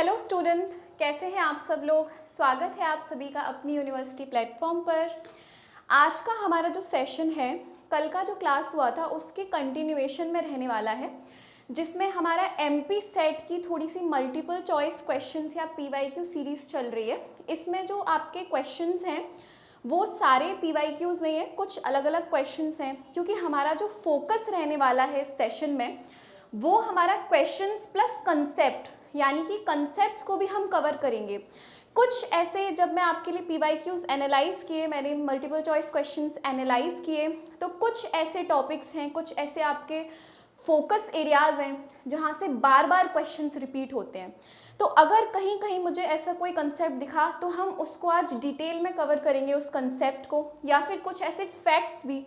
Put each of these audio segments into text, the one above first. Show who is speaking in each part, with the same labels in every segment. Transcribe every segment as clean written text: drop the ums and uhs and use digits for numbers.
Speaker 1: Hello students, कैसे हैं आप सब लोग। स्वागत है आप सभी का अपनी यूनिवर्सिटी प्लेटफॉर्म पर। आज का हमारा जो सेशन है, कल का जो क्लास हुआ था उसके कंटिन्यूएशन में रहने वाला है, जिसमें हमारा एमपी सेट की थोड़ी सी मल्टीपल चॉइस क्वेश्चंस या पीवाईक्यू सीरीज़ चल रही है। इसमें जो आपके क्वेश्चंस हैं वो सारे पीवाईक्यूज़ नहीं है, कुछ अलग अलग क्वेश्चंस हैं, क्योंकि हमारा जो फोकस रहने वाला है इस सेशन में वो हमारा क्वेश्चंस प्लस कंसेप्ट, यानी कि कंसेप्ट्स को भी हम कवर करेंगे। कुछ ऐसे जब मैं आपके लिए पीवाईक्यूज़ एनालाइज किए, मैंने मल्टीपल चॉइस क्वेश्चंस एनालाइज किए, तो कुछ ऐसे टॉपिक्स हैं, कुछ ऐसे आपके फोकस एरियाज़ हैं जहाँ से बार बार क्वेश्चंस रिपीट होते हैं। तो अगर कहीं कहीं मुझे ऐसा कोई कंसेप्ट दिखा तो हम उसको आज डिटेल में कवर करेंगे उस कंसेप्ट को, या फिर कुछ ऐसे फैक्ट्स भी,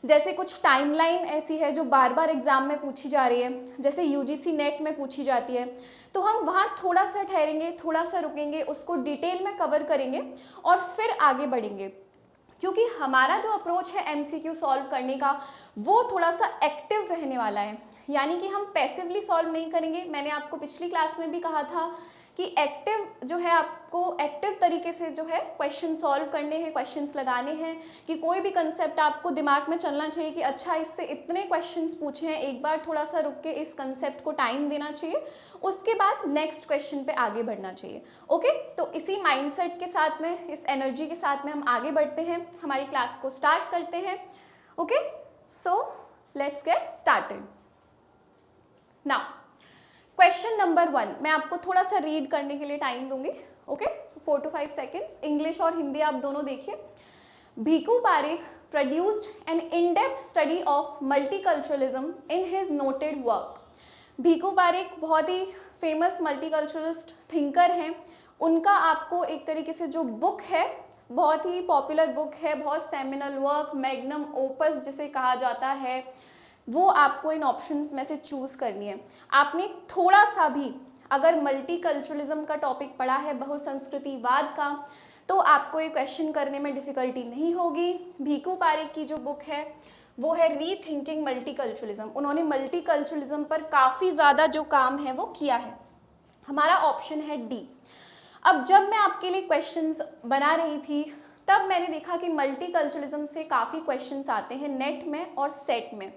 Speaker 1: जैसे कुछ टाइमलाइन ऐसी है जो बार बार एग्जाम में पूछी जा रही है, जैसे यूजीसी नेट में पूछी जाती है, तो हम वहाँ थोड़ा सा ठहरेंगे, थोड़ा सा रुकेंगे, उसको डिटेल में कवर करेंगे और फिर आगे बढ़ेंगे। क्योंकि हमारा जो अप्रोच है एमसीक्यू सॉल्व करने का वो थोड़ा सा एक्टिव रहने वाला है, यानी कि हम पैसिवली सॉल्व नहीं करेंगे। मैंने आपको पिछली क्लास में भी कहा था कि एक्टिव जो है, आपको एक्टिव तरीके से जो है क्वेश्चन सॉल्व करने हैं, क्वेश्चंस लगाने हैं, कि कोई भी कंसेप्ट आपको दिमाग में चलना चाहिए कि अच्छा इससे इतने क्वेश्चंस पूछे हैं, एक बार थोड़ा सा रुक के इस कंसेप्ट को टाइम देना चाहिए, उसके बाद नेक्स्ट क्वेश्चन पे आगे बढ़ना चाहिए। ओके, तो इसी माइंडसेट के साथ में, इस एनर्जी के साथ में हम आगे बढ़ते हैं, हमारी क्लास को स्टार्ट करते हैं। Okay, so let's get started now. Question number 1 मैं आपको थोड़ा सा रीड करने के लिए टाइम दूंगी। ओके, 4 to 5 सेकेंड्स, इंग्लिश और हिंदी आप दोनों देखिए। Bhiku Parekh produced an in-depth study of multiculturalism in his noted work। Bhiku Parekh बहुत ही फेमस मल्टीकल्चरलिस्ट थिंकर हैं। उनका आपको एक तरीके से जो बुक है, बहुत ही पॉपुलर बुक है, बहुत सेमिनल वर्क, मैग्नम ओपस जिसे कहा जाता है, वो आपको इन ऑप्शंस में से चूज़ करनी है। आपने थोड़ा सा भी अगर मल्टीकल्चरलिज्म का टॉपिक पढ़ा है, बहुसंस्कृतिवाद का, तो आपको ये क्वेश्चन करने में डिफ़िकल्टी नहीं होगी। भीकू पारेख की जो बुक है वो है रीथिंकिंग मल्टीकल्चरलिज्म। उन्होंने मल्टीकल्चरलिज्म पर काफ़ी ज़्यादा जो काम है वो किया है। हमारा ऑप्शन है डी। अब जब मैं आपके लिए क्वेश्चंस बना रही थी तब मैंने देखा कि मल्टीकल्चरलिज्म से काफ़ी क्वेश्चंस आते हैं नेट में और सेट में।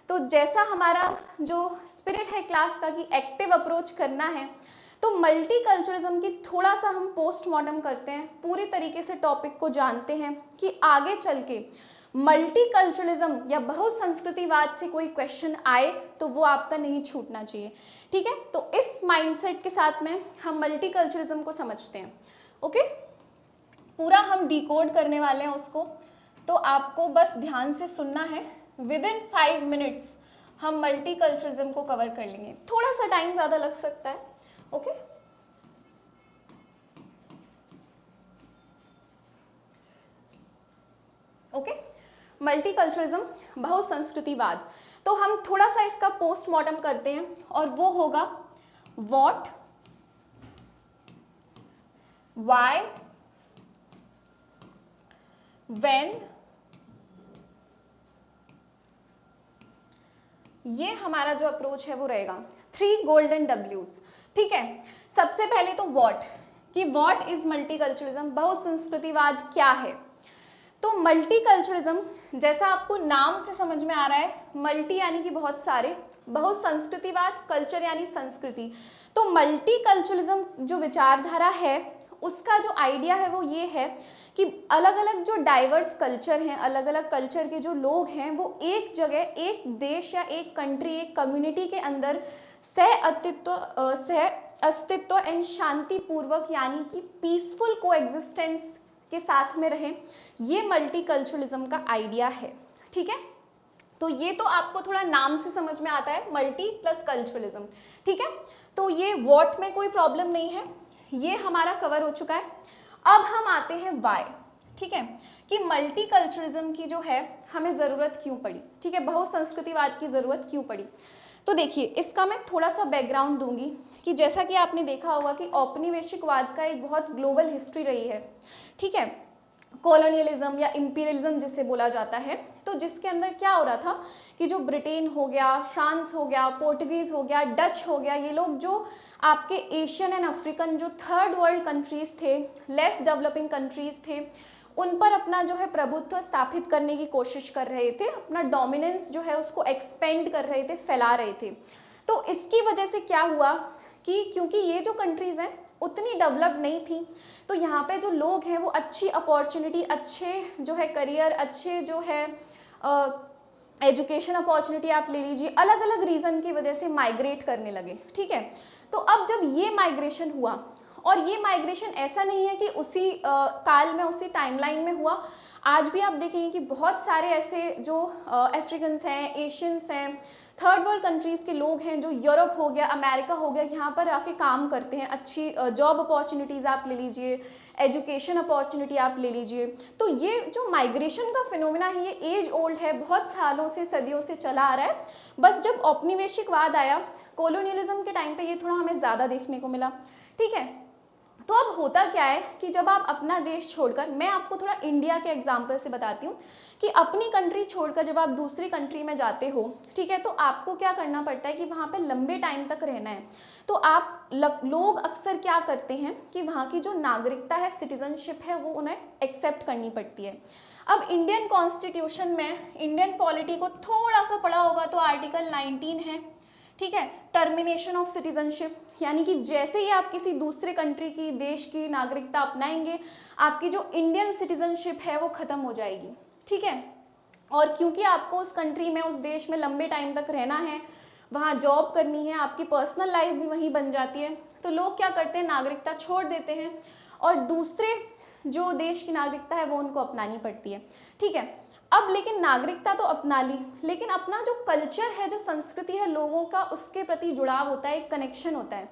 Speaker 1: तो जैसा हमारा जो स्पिरिट है क्लास का कि एक्टिव अप्रोच करना है, तो मल्टीकल्चरलिज्म की थोड़ा सा हम पोस्टमार्टम करते हैं, पूरी तरीके से टॉपिक को जानते हैं कि आगे चल के मल्टीकल्चरलिज्म या बहुसंस्कृतिवाद से कोई क्वेश्चन आए तो वो आपका नहीं छूटना चाहिए। ठीक है, तो इस माइंडसेट के साथ में हम मल्टीकल्चरलिज्म को समझते हैं। ओके, पूरा हम डिकोड करने वाले हैं उसको, तो आपको बस ध्यान से सुनना है। विदिन 5 मिनट्स हम मल्टीकल्चरलिज्म को कवर कर लेंगे, थोड़ा सा टाइम ज़्यादा लग सकता है। ओके, ओके, मल्टीकल्चरलिज्म, बहुसंस्कृतिवाद। तो हम थोड़ा सा इसका पोस्टमार्टम करते हैं और वो होगा व्हाट, व्हाई, व्हेन। ये हमारा जो अप्रोच है वो रहेगा 3 गोल्डन डब्ल्यूज। ठीक है, सबसे पहले तो व्हाट, कि व्हाट इज मल्टीकल्चरलिज्म, बहुसंस्कृतिवाद क्या है। तो मल्टीकल्चरलिज्म जैसा आपको नाम से समझ में आ रहा है, मल्टी यानी कि बहुत सारे, बहुसंस्कृतिवाद, कल्चर यानी संस्कृति। तो मल्टीकल्चरलिज्म जो विचारधारा है उसका जो आइडिया है वो ये है कि अलग अलग जो डाइवर्स कल्चर हैं, अलग अलग कल्चर के जो लोग हैं, वो एक जगह, एक देश या एक कंट्री, एक कम्युनिटी के अंदर सह अस्तित्व एंड शांतिपूर्वक यानी कि पीसफुल कोएग्जिस्टेंस के साथ में रहें, ये मल्टीकल्चरलिज्म का आइडिया है। ठीक है, तो ये तो आपको थोड़ा नाम से समझ में आता है, मल्टी प्लस कल्चरलिज्म। ठीक है, तो ये व्हाट में कोई प्रॉब्लम नहीं है, ये हमारा कवर हो चुका है। अब हम आते हैं वाई। ठीक है, कि मल्टीकल्चरलिज्म की जो है हमें ज़रूरत क्यों पड़ी। ठीक है, बहुसंस्कृतिवाद की ज़रूरत क्यों पड़ी। तो देखिए, इसका मैं थोड़ा सा बैकग्राउंड दूंगी कि जैसा कि आपने देखा होगा कि औपनिवेशिकवाद का एक बहुत ग्लोबल हिस्ट्री रही है। ठीक है, कॉलोनियलिज्म या इंपीरियलिज्म जिसे बोला जाता है। तो जिसके अंदर क्या हो रहा था कि जो ब्रिटेन हो गया, फ्रांस हो गया, पोर्टुगीज़ हो गया, डच हो गया, ये लोग जो आपके एशियन एंड अफ्रीकन जो थर्ड वर्ल्ड कंट्रीज़ थे, लेस डेवलपिंग कंट्रीज़ थे, उन पर अपना जो है प्रभुत्व स्थापित करने की कोशिश कर रहे थे, अपना डोमिनेंस जो है उसको एक्सपेंड कर रहे थे, फैला रहे थे। तो इसकी वजह से क्या हुआ कि क्योंकि ये जो कंट्रीज़ हैं उतनी डेवलप्ड नहीं थी, तो यहाँ पे जो लोग हैं वो अच्छी अपॉर्चुनिटी, अच्छे जो है करियर, अच्छे जो है एजुकेशन अपॉर्चुनिटी आप ले लीजिए, अलग अलग रीज़न की वजह से माइग्रेट करने लगे। ठीक है, तो अब जब ये माइग्रेशन हुआ, और ये माइग्रेशन ऐसा नहीं है कि उसी काल में, उसी टाइमलाइन में हुआ, आज भी आप देखेंगे कि बहुत सारे ऐसे जो अफ्रीकन्स हैं, एशियंस हैं, थर्ड वर्ल्ड कंट्रीज़ के लोग हैं जो यूरोप हो गया, अमेरिका हो गया, यहाँ पर आके काम करते हैं। अच्छी जॉब अपॉर्चुनिटीज़ आप ले लीजिए, एजुकेशन अपॉर्चुनिटी आप ले लीजिए। तो ये जो माइग्रेशन का फिनोमिना है ये एज ओल्ड है, बहुत सालों से, सदियों से चला आ रहा है। बस जब औपनिवेशिकवाद आया, कोलोनियलिज्म के टाइम पे ये थोड़ा हमें ज़्यादा देखने को मिला। ठीक है, तो अब होता क्या है कि जब आप अपना देश छोड़कर, मैं आपको थोड़ा इंडिया के एग्जाम्पल से बताती हूँ कि अपनी कंट्री छोड़कर जब आप दूसरी कंट्री में जाते हो, ठीक है, तो आपको क्या करना पड़ता है कि वहाँ पे लंबे टाइम तक रहना है। तो आप लोग अक्सर क्या करते हैं कि वहाँ की जो नागरिकता है, सिटीजनशिप है, वो उन्हें एक्सेप्ट करनी पड़ती है। अब इंडियन कॉन्स्टिट्यूशन में, इंडियन पॉलिटी को थोड़ा सा पढ़ा होगा तो आर्टिकल 19 है। ठीक है, टर्मिनेशन ऑफ सिटीजनशिप, यानी कि जैसे ही आप किसी दूसरे कंट्री की, देश की नागरिकता अपनाएंगे, आपकी जो इंडियन सिटीजनशिप है वो ख़त्म हो जाएगी। ठीक है, और क्योंकि आपको उस कंट्री में, उस देश में लंबे टाइम तक रहना है, वहाँ जॉब करनी है, आपकी पर्सनल लाइफ भी वहीं बन जाती है, तो लोग क्या करते हैं, नागरिकता छोड़ देते हैं और दूसरे जो देश की नागरिकता है वो उनको अपनानी पड़ती है। ठीक है, अब लेकिन नागरिकता तो अपना ली, लेकिन अपना जो कल्चर है, जो संस्कृति है लोगों का, उसके प्रति जुड़ाव होता है, एक कनेक्शन होता है।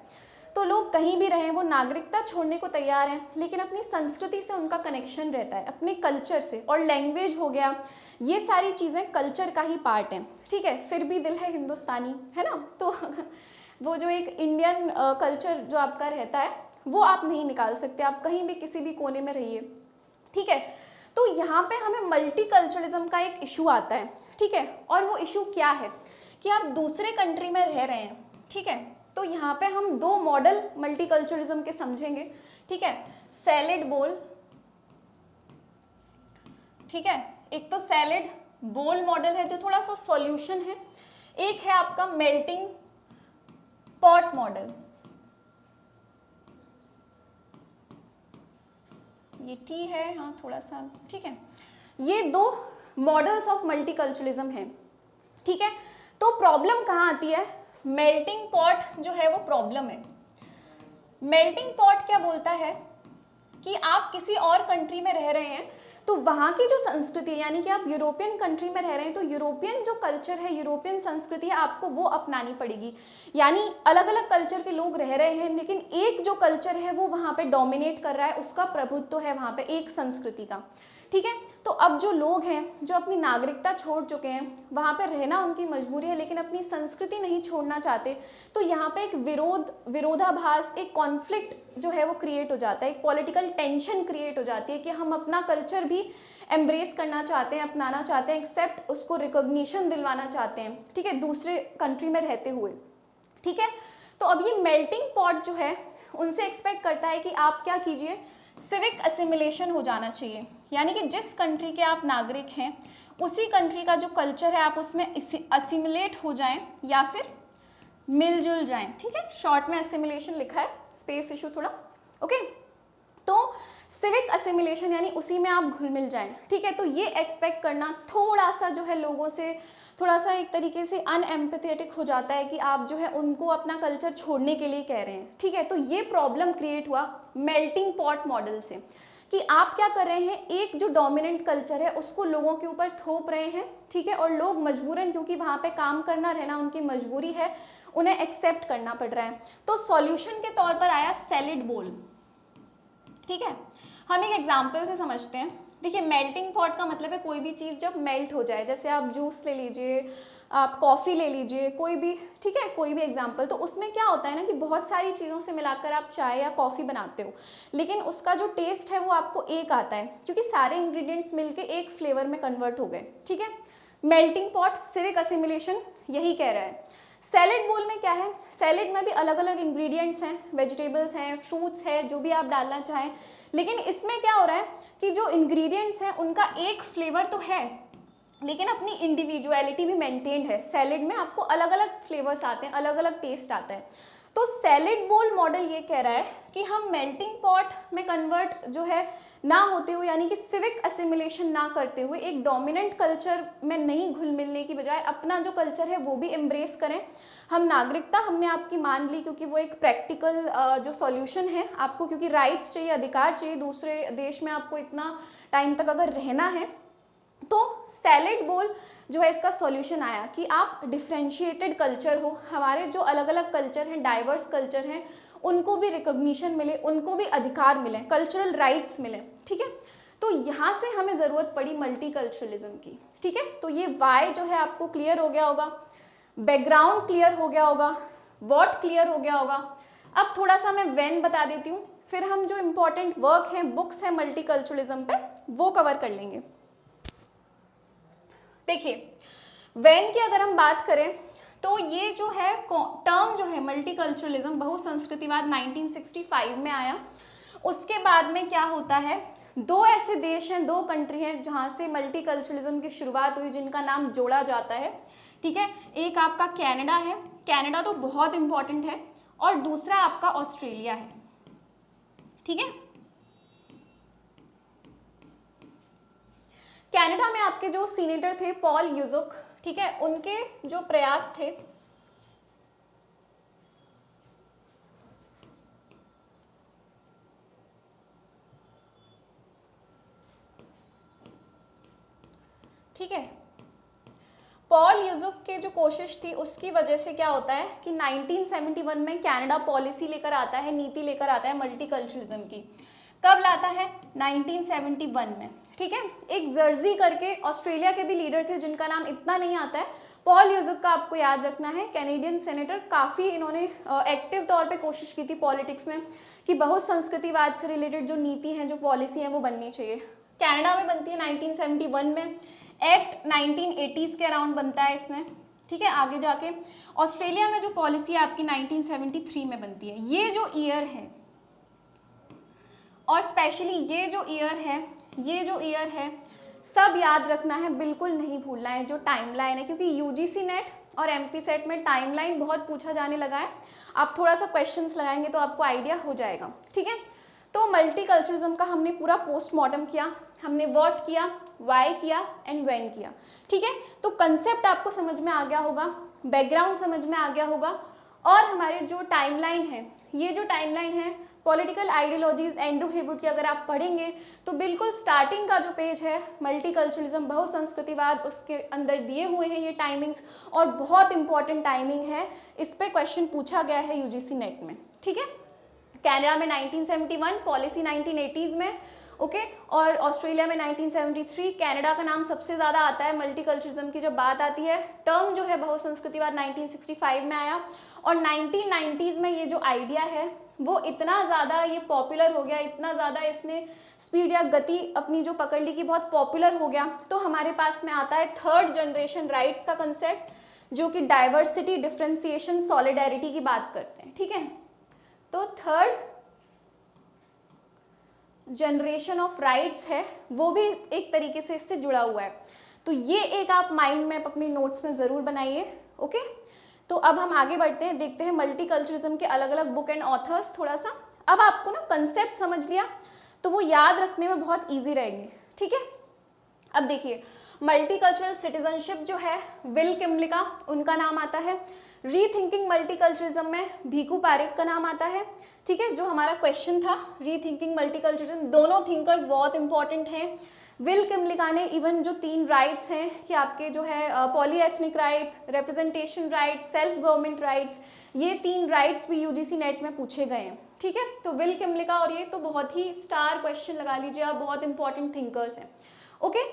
Speaker 1: तो लोग कहीं भी रहें, वो नागरिकता छोड़ने को तैयार हैं, लेकिन अपनी संस्कृति से उनका कनेक्शन रहता है, अपने कल्चर से। और लैंग्वेज हो गया, ये सारी चीज़ें कल्चर का ही पार्ट हैं। ठीक है, फिर भी दिल है हिंदुस्तानी, है ना। तो वो जो एक इंडियन कल्चर जो आपका रहता है वो आप नहीं निकाल सकते, आप कहीं भी किसी भी कोने में रहिए। ठीक है, तो यहाँ पे हमें मल्टीकल्चरलिज्म का एक इशू आता है। ठीक है, और वो इशू क्या है कि आप दूसरे कंट्री में रह रहे हैं। ठीक है, तो यहाँ पे हम दो मॉडल मल्टीकल्चरलिज्म के समझेंगे। ठीक है, सैलिड बोल, ठीक है, एक तो सैलिड बोल मॉडल है जो थोड़ा सा सॉल्यूशन है, एक है आपका मेल्टिंग पॉट मॉडल। ये टी है, हाँ थोड़ा सा, ठीक है। ये दो मॉडल्स ऑफ मल्टीकल्चरलिज्म हैं। ठीक है, तो प्रॉब्लम कहाँ आती है, मेल्टिंग पॉट जो है वो प्रॉब्लम है। मेल्टिंग पॉट क्या बोलता है कि आप किसी और कंट्री में रह रहे हैं, तो वहाँ की जो संस्कृति है, यानी कि आप यूरोपियन कंट्री में रह रहे हैं, तो यूरोपियन जो कल्चर है, यूरोपियन संस्कृति है, आपको वो अपनानी पड़ेगी। यानी अलग अलग कल्चर के लोग रह रहे हैं, लेकिन एक जो कल्चर है वो वहाँ पे डोमिनेट कर रहा है, उसका प्रभुत्व है वहाँ पे एक संस्कृति का। ठीक है, तो अब जो लोग हैं जो अपनी नागरिकता छोड़ चुके हैं, वहाँ पे रहना उनकी मजबूरी है, लेकिन अपनी संस्कृति नहीं छोड़ना चाहते, तो यहाँ पे एक विरोधाभास, एक कॉन्फ्लिक्ट जो है वो क्रिएट हो जाता है, एक पॉलिटिकल टेंशन क्रिएट हो जाती है कि हम अपना कल्चर भी एम्ब्रेस करना चाहते हैं, अपनाना चाहते हैं, एक्सेप्ट उसको रिकॉग्निशन दिलवाना चाहते हैं। ठीक है, दूसरे कंट्री में रहते हुए। ठीक है, तो अब ये मेल्टिंग पॉट जो है उनसे एक्सपेक्ट करता है कि आप क्या कीजिए, सिविक असिमिलेशन हो जाना चाहिए, यानी कि जिस कंट्री के आप नागरिक हैं उसी कंट्री का जो कल्चर है आप उसमें असिमिलेट हो जाएं या फिर मिलजुल जाएं। ठीक है, शॉर्ट में असिमिलेशन लिखा है, स्पेस इशू थोड़ा, ओके। तो सिविक असिमिलेशन यानी उसी में आप घुल मिल जाएं। ठीक है, तो ये एक्सपेक्ट करना थोड़ा सा जो है लोगों से थोड़ा सा एक तरीके से अनएम्पैथेटिक हो जाता है कि आप जो है उनको अपना कल्चर छोड़ने के लिए कह रहे हैं। ठीक है, तो ये प्रॉब्लम क्रिएट हुआ मेल्टिंग पॉट मॉडल से कि आप क्या कर रहे हैं, एक जो डोमिनेंट कल्चर है उसको लोगों के ऊपर थोप रहे हैं। ठीक है, और लोग मजबूरन, क्योंकि वहाँ पे काम करना रहना उनकी मजबूरी है, उन्हें एक्सेप्ट करना पड़ रहा है। तो सॉल्यूशन के तौर पर आया सैलिड बोल। ठीक है, हम एक एग्जाम्पल से समझते हैं। देखिए मेल्टिंग पॉट का मतलब है कोई भी चीज़ जब मेल्ट हो जाए, जैसे आप जूस ले लीजिए, आप कॉफ़ी ले लीजिए, कोई भी, ठीक है, कोई भी एग्जांपल, तो उसमें क्या होता है ना कि बहुत सारी चीज़ों से मिलाकर आप चाय या कॉफ़ी बनाते हो, लेकिन उसका जो टेस्ट है वो आपको एक आता है क्योंकि सारे इंग्रेडिएंट्स मिलके एक फ्लेवर में कन्वर्ट हो गए, ठीक है। मेल्टिंग पॉट सिविक असिमिलेशन यही कह रहा है। सैलेड बोल में क्या है, सैलेड में भी अलग अलग इंग्रेडिएंट्स हैं, वेजिटेबल्स हैं, फ्रूट्स है, जो भी आप डालना चाहें, लेकिन इसमें क्या हो रहा है कि जो इंग्रेडिएंट्स हैं उनका एक फ्लेवर तो है लेकिन अपनी इंडिविजुअलिटी भी मेंटेन्ड है। सैलेड में आपको अलग अलग फ्लेवर्स आते हैं, अलग अलग टेस्ट आता है। तो सैलेड बोल मॉडल ये कह रहा है कि हम मेल्टिंग पॉट में कन्वर्ट जो है ना होते हुए, यानी कि सिविक असिमिलेशन ना करते हुए, एक डोमिनेंट कल्चर में नहीं घुल मिलने की बजाय अपना जो कल्चर है वो भी एम्ब्रेस करें। हम नागरिकता हमने आपकी मान ली क्योंकि वो एक प्रैक्टिकल जो सॉल्यूशन है आपको, क्योंकि राइट्स चाहिए, अधिकार चाहिए, दूसरे देश में आपको इतना टाइम तक अगर रहना है, तो सैलेड बोल जो है इसका सॉल्यूशन आया कि आप डिफ्रेंशिएटेड कल्चर हो, हमारे जो अलग अलग कल्चर हैं, डाइवर्स कल्चर हैं, उनको भी रिकॉग्निशन मिले, उनको भी अधिकार मिले, कल्चरल राइट्स मिले, ठीक है। तो यहाँ से हमें ज़रूरत पड़ी मल्टीकल्चरलिज्म की, ठीक है। तो ये वाई जो है आपको क्लियर हो गया होगा, बैकग्राउंड क्लियर हो गया होगा, व्हाट क्लियर हो गया होगा। अब थोड़ा सा मैं व्हेन बता देती हूँ, फिर हम जो इम्पोर्टेंट वर्क हैं, बुक्स हैं मल्टीकल्चरलिज्म पे, वो कवर कर लेंगे। देखिए व्हेन की अगर हम बात करें तो ये जो है टर्म जो है मल्टीकल्चरलिज्म, बहुसंस्कृतिवाद 1965 में आया। उसके बाद में क्या होता है, दो ऐसे देश हैं, दो कंट्री हैं जहाँ से मल्टीकल्चरलिज्म की शुरुआत हुई, जिनका नाम जोड़ा जाता है, ठीक है। एक आपका कनाडा है, कनाडा तो बहुत इंपॉर्टेंट है, और दूसरा आपका ऑस्ट्रेलिया है, ठीक है। कनाडा में आपके जो सीनेटर थे पॉल यूजुक, ठीक है, उनके जो प्रयास थे, ठीक है, पॉल यूजुक के जो कोशिश थी उसकी वजह से क्या होता है कि 1971 में कनाडा पॉलिसी लेकर आता है, नीति लेकर आता है मल्टीकल्चरलिज्म की। कब लाता है, 1971 में, ठीक है। एक जर्जी करके ऑस्ट्रेलिया के भी लीडर थे जिनका नाम इतना नहीं आता है, पॉल यूजुक का आपको याद रखना है, कैनेडियन सेनेटर, काफ़ी इन्होंने एक्टिव तौर पे कोशिश की थी पॉलिटिक्स में कि बहुसंस्कृतिवाद से रिलेटेड जो नीति हैं, जो पॉलिसी हैं, वो बननी चाहिए। कनाडा में बनती है 1971 में, एक्ट 1980s के अराउंड बनता है इसमें, ठीक है। आगे जाके ऑस्ट्रेलिया में जो पॉलिसी है आपकी 1973 में बनती है। ये जो ईयर है, और स्पेशली ये जो ईयर है, ये जो ईयर है, सब याद रखना है, बिल्कुल नहीं भूलना है जो टाइमलाइन है, क्योंकि यूजीसी नेट और एमपी सेट में टाइमलाइन बहुत पूछा जाने लगा है। आप थोड़ा सा क्वेश्चंस लगाएंगे तो आपको आइडिया हो जाएगा, ठीक है। तो मल्टीकल्चरलिज्म का हमने पूरा पोस्टमार्टम किया, हमने व्हाट किया, वाई किया एंड व्हेन किया, ठीक है। तो कंसेप्ट आपको समझ में आ गया होगा, बैकग्राउंड समझ में आ गया होगा, और हमारे जो टाइमलाइन है, ये जो टाइमलाइन है पॉलिटिकल आइडियोलॉजीज एंड्रू हेवुड की अगर आप पढ़ेंगे तो बिल्कुल स्टार्टिंग का जो पेज है मल्टीकल्चरलिज्म, बहुसंस्कृतिवाद, उसके अंदर दिए हुए हैं ये टाइमिंग्स, और बहुत इंपॉर्टेंट टाइमिंग है, इस पे क्वेश्चन पूछा गया है यूजीसी नेट में, ठीक है। कनाडा में 1971, पॉलिसी 1980s में, ओके, और ऑस्ट्रेलिया में 1973। कनाडा का नाम सबसे ज़्यादा आता है मल्टीकल्चरलिज्म की जब बात आती है। टर्म जो है बहुसंस्कृतिवाद 1965 में आया, और 1990s में ये जो आइडिया है वो इतना ज़्यादा ये पॉपुलर हो गया, इतना ज़्यादा इसने स्पीड या गति अपनी जो पकड़ ली कि बहुत पॉपुलर हो गया। तो हमारे पास में आता है थर्ड जनरेशन राइट्स का कंसेप्ट, जो कि डाइवर्सिटी, डिफ्रेंसिएशन, सॉलिडेरिटी की बात करते हैं, ठीक है। तो थर्ड जनरेशन ऑफ राइट्स है, वो भी एक तरीके से इससे जुड़ा हुआ है। तो ये एक आप माइंड मैप अपनी नोट्स में ज़रूर बनाइए, ओके। तो अब हम आगे बढ़ते हैं, देखते हैं मल्टीकल्चरलिज्म के अलग अलग बुक एंड ऑथर्स। थोड़ा सा अब आपको ना कंसेप्ट समझ लिया तो वो याद रखने में बहुत ईजी रहेंगे, ठीक है। अब देखिए मल्टीकल्चरल सिटीजनशिप जो है विल किमलिका, उनका नाम आता है। रीथिंकिंग मल्टीकल्चरिज्म में भीखू पारेख का नाम आता है। ठीक है, जो हमारा क्वेश्चन था रीथिंकिंग मल्टीकल्चरिज्म, दोनों थिंकर्स बहुत इंपॉर्टेंट हैं। विल किमलिका ने इवन जो 3 राइट्स हैं कि आपके जो है polyethnic rights, representation rights, self government rights, ये 3 राइट्स भी यूजीसी नेट में पूछे गए हैं। ठीक है, तो विल किमलिका और ये तो बहुत ही स्टार क्वेश्चन लगा लीजिए आप, बहुत इंपॉर्टेंट थिंकर्स हैं। ओके,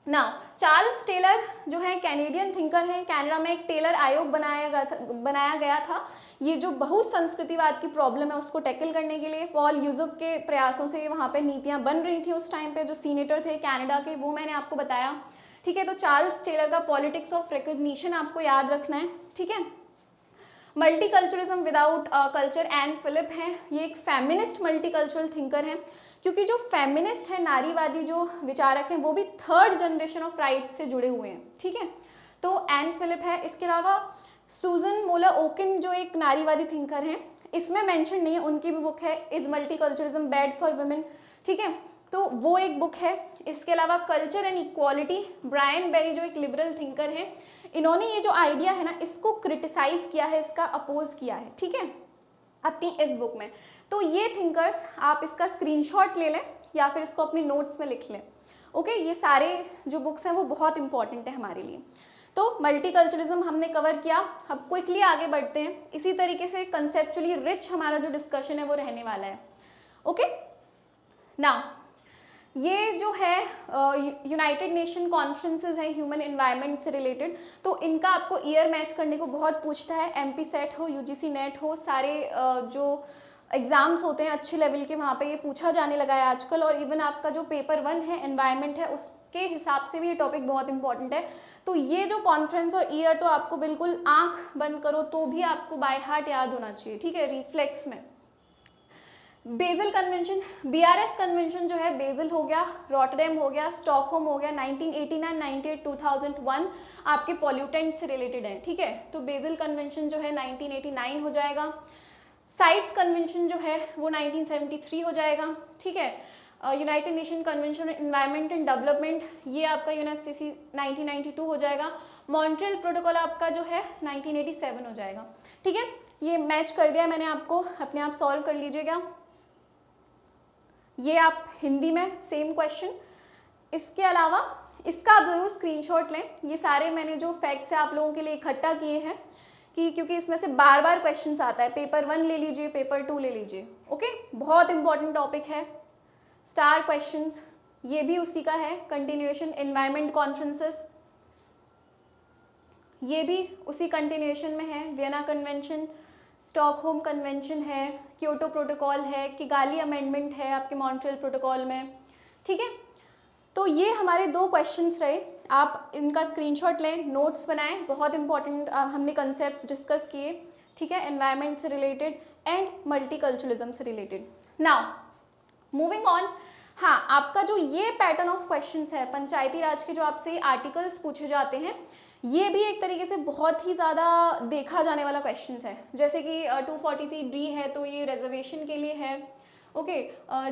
Speaker 1: नाउ चार्ल्स टेलर जो है कैनेडियन थिंकर हैं। कनाडा में एक टेलर आयोग बनाया गया था ये जो बहुसंस्कृतिवाद की प्रॉब्लम है उसको टैकल करने के लिए। पॉल यूजुक के प्रयासों से वहाँ पे नीतियाँ बन रही थी उस टाइम पे। जो सीनेटर थे कनाडा के, वो मैंने आपको बताया। ठीक है, तो चार्ल्स टेलर का पॉलिटिक्स ऑफ रिकग्निशन आपको याद रखना है। ठीक है, multiculturalism without culture, Anne Phillip हैं, ये एक फेमिनिस्ट मल्टीकल्चरल थिंकर हैं, क्योंकि जो फेमिनिस्ट है, नारीवादी जो विचारक हैं, वो भी 3rd जनरेशन ऑफ राइट्स से जुड़े हुए हैं। ठीक है, तो एन फिलिप है। इसके अलावा सूजन मोलर ओकिन जो एक नारीवादी थिंकर हैं, इसमें मेंशन नहीं है, उनकी भी बुक है is multiculturalism bad for women. ठीक है, तो वो एक बुक है। इसके अलावा culture and equality, Brian Barry जो एक लिबरल थिंकर हैं, इन्होंने ये जो आइडिया है ना इसको क्रिटिसाइज किया है, इसका अपोज किया है। ठीक है, अपनी इस बुक में। तो ये थिंकर्स आप इसका स्क्रीनशॉट ले लें या फिर इसको अपनी नोट्स में लिख लें। ओके, ये सारे जो बुक्स हैं वो बहुत इंपॉर्टेंट है हमारे लिए। तो मल्टीकल्चरिज्म हमने कवर किया, अब क्विकली आगे बढ़ते हैं। इसी तरीके से कंसेप्चुअली रिच हमारा जो डिस्कशन है वो रहने वाला है। ओके, नाउ ये जो है यूनाइटेड नेशन कॉन्फ्रेंसेस हैं ह्यूमन एनवायरनमेंट से रिलेटेड, तो इनका आपको ईयर मैच करने को बहुत पूछता है। एमपी सेट हो, यूजीसी नेट हो, सारे जो एग्जाम्स होते हैं अच्छे लेवल के, वहाँ पे ये पूछा जाने लगा है आजकल। और इवन आपका जो पेपर 1 है एनवायरनमेंट है, उसके हिसाब से भी ये टॉपिक बहुत इंपॉर्टेंट है। तो ये जो कॉन्फ्रेंस और ईयर तो आपको बिल्कुल आंख बंद करो तो भी आपको बाय हार्ट याद होना चाहिए। ठीक है, रिफ्लेक्स में बेजल कन्वेंशन, बीआरएस कन्वेंशन जो है, बेजल हो गया, रॉटरडैम हो गया, स्टॉकहोम हो गया, 1989, 98, 2001 आपके पॉल्यूटेंट से रिलेटेड है। ठीक है, तो बेजल कन्वेंशन जो है 1989 हो जाएगा। साइट्स कन्वेंशन जो है वो 1973 हो जाएगा। ठीक है, United nation convention on environment and development, ये आपका यूएनएफसीसी 1992 हो जाएगा। मॉन्ट्रियल प्रोटोकॉल आपका जो है 1987 हो जाएगा। ठीक है, ये मैच कर दिया मैंने आपको, अपने आप सॉल्व कर लीजिएगा। ये आप हिंदी में सेम क्वेश्चन। इसके अलावा इसका आप ज़रूर स्क्रीनशॉट लें। ये सारे मैंने जो फैक्ट्स हैं आप लोगों के लिए इकट्ठा किए हैं कि क्योंकि इसमें से बार बार क्वेश्चंस आता है। पेपर 1 ले लीजिए, पेपर 2 ले लीजिए। ओके, बहुत इंपॉर्टेंट टॉपिक है, स्टार क्वेश्चंस। ये भी उसी का है, कंटिन्यूएशन। एनवायरनमेंट कॉन्फ्रेंसेस, ये भी उसी कंटिन्यूएशन में है। वियना कन्वेंशन, स्टॉकहोम कन्वेंशन है, क्योटो प्रोटोकॉल है, किगाली अमेंडमेंट है आपके मॉन्ट्रियल प्रोटोकॉल में। ठीक है, तो ये हमारे 2 क्वेश्चंस रहे, आप इनका स्क्रीनशॉट लें, नोट्स बनाएं। बहुत इंपॉर्टेंट हमने कंसेप्ट्स डिस्कस किए। ठीक है, एनवायरनमेंट से रिलेटेड एंड मल्टीकल्चरलिज्म से रिलेटेड। नाउ मूविंग ऑन, हाँ, आपका जो ये पैटर्न ऑफ क्वेश्चंस है पंचायती राज के, जो आपसे आर्टिकल्स पूछे जाते हैं, ये भी एक तरीके से बहुत ही ज़्यादा देखा जाने वाला क्वेश्चंस है। जैसे कि 243D है तो ये रिजर्वेशन के लिए है। ओके,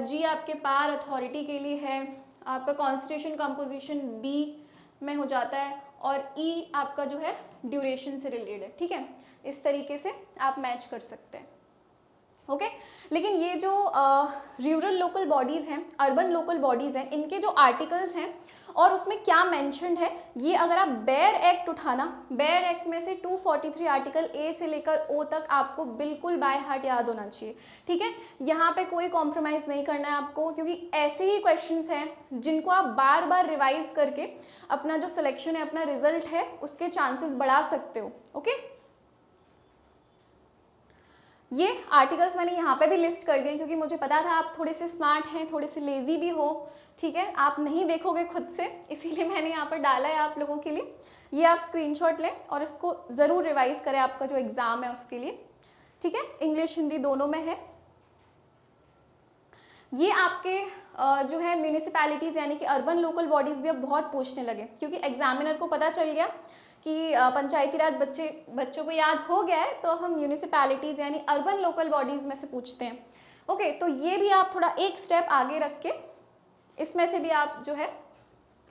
Speaker 1: जी आपके पार अथॉरिटी के लिए है। आपका कॉन्स्टिट्यूशन कंपोजिशन B में हो जाता है, और E आपका जो है ड्यूरेशन से रिलेटेड है। ठीक है, इस तरीके से आप मैच कर सकते हैं। ओके, लेकिन ये जो रूरल लोकल बॉडीज़ हैं, अर्बन लोकल बॉडीज़ हैं, इनके जो आर्टिकल्स हैं और उसमें क्या मेंशन्ड है, ये अगर आप बेयर एक्ट उठाना, बेयर एक्ट में से 243 आर्टिकल A से लेकर O तक आपको बिल्कुल बाय हार्ट याद होना चाहिए। ठीक है, यहाँ पे कोई कॉम्प्रोमाइज़ नहीं करना है आपको, क्योंकि ऐसे ही क्वेश्चंस हैं जिनको आप बार बार रिवाइज करके अपना जो सिलेक्शन है, अपना रिजल्ट है, उसके चांसेस बढ़ा सकते हो। ओके, ये आर्टिकल्स मैंने यहाँ पे भी लिस्ट कर दिए क्योंकि मुझे पता था आप थोड़े से स्मार्ट हैं, थोड़े से लेजी भी हो। ठीक है, आप नहीं देखोगे खुद से, इसीलिए मैंने यहाँ पर डाला है आप लोगों के लिए। ये आप स्क्रीनशॉट लें और इसको ज़रूर रिवाइज करें आपका जो एग्ज़ाम है उसके लिए। ठीक है, इंग्लिश हिंदी दोनों में है। ये आपके जो है म्यूनिसिपैलिटीज़ यानी कि अर्बन लोकल बॉडीज़ भी अब बहुत पूछने लगे, क्योंकि एग्जामिनर को पता चल गया कि पंचायती राज बच्चों को याद हो गया है, तो अब हम म्यूनिसिपैलिटीज़ यानी अर्बन लोकल बॉडीज़ में से पूछते हैं। ओके, तो ये भी आप थोड़ा एक स्टेप आगे रख के इसमें से भी आप जो है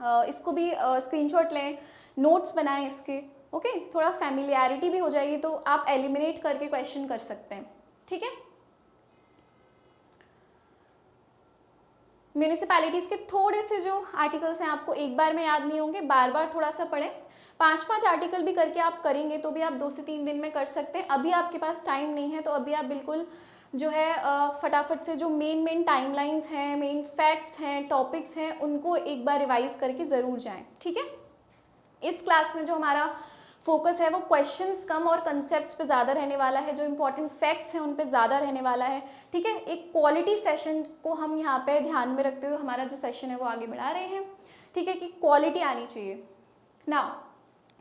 Speaker 1: इसको भी स्क्रीनशॉट लें, नोट्स बनाएं इसके, ओके। थोड़ा फैमिलियरिटी भी हो जाएगी तो आप एलिमिनेट करके क्वेश्चन कर सकते हैं, ठीक है। म्यूनिसिपैलिटीज़ के थोड़े से जो आर्टिकल्स हैं आपको एक बार में याद नहीं होंगे, बार बार थोड़ा सा पढ़ें। 5-5 आर्टिकल भी करके आप करेंगे तो भी आप 2 से 3 दिन में कर सकते हैं। अभी आपके पास टाइम नहीं है तो अभी आप बिल्कुल जो है फटाफट से जो मेन टाइमलाइंस हैं, मेन फैक्ट्स हैं, टॉपिक्स हैं, उनको एक बार रिवाइज करके ज़रूर जाएं, ठीक है। इस क्लास में जो हमारा फोकस है वो क्वेश्चंस कम और कंसेप्ट्स पे ज़्यादा रहने वाला है, जो इंपॉर्टेंट फैक्ट्स हैं उन पे ज़्यादा रहने वाला है, ठीक है। एक क्वालिटी सेशन को हम यहाँ पे ध्यान में रखते हुए हमारा जो सेशन है वो आगे बढ़ा रहे हैं, ठीक है, कि क्वालिटी आनी चाहिए ना।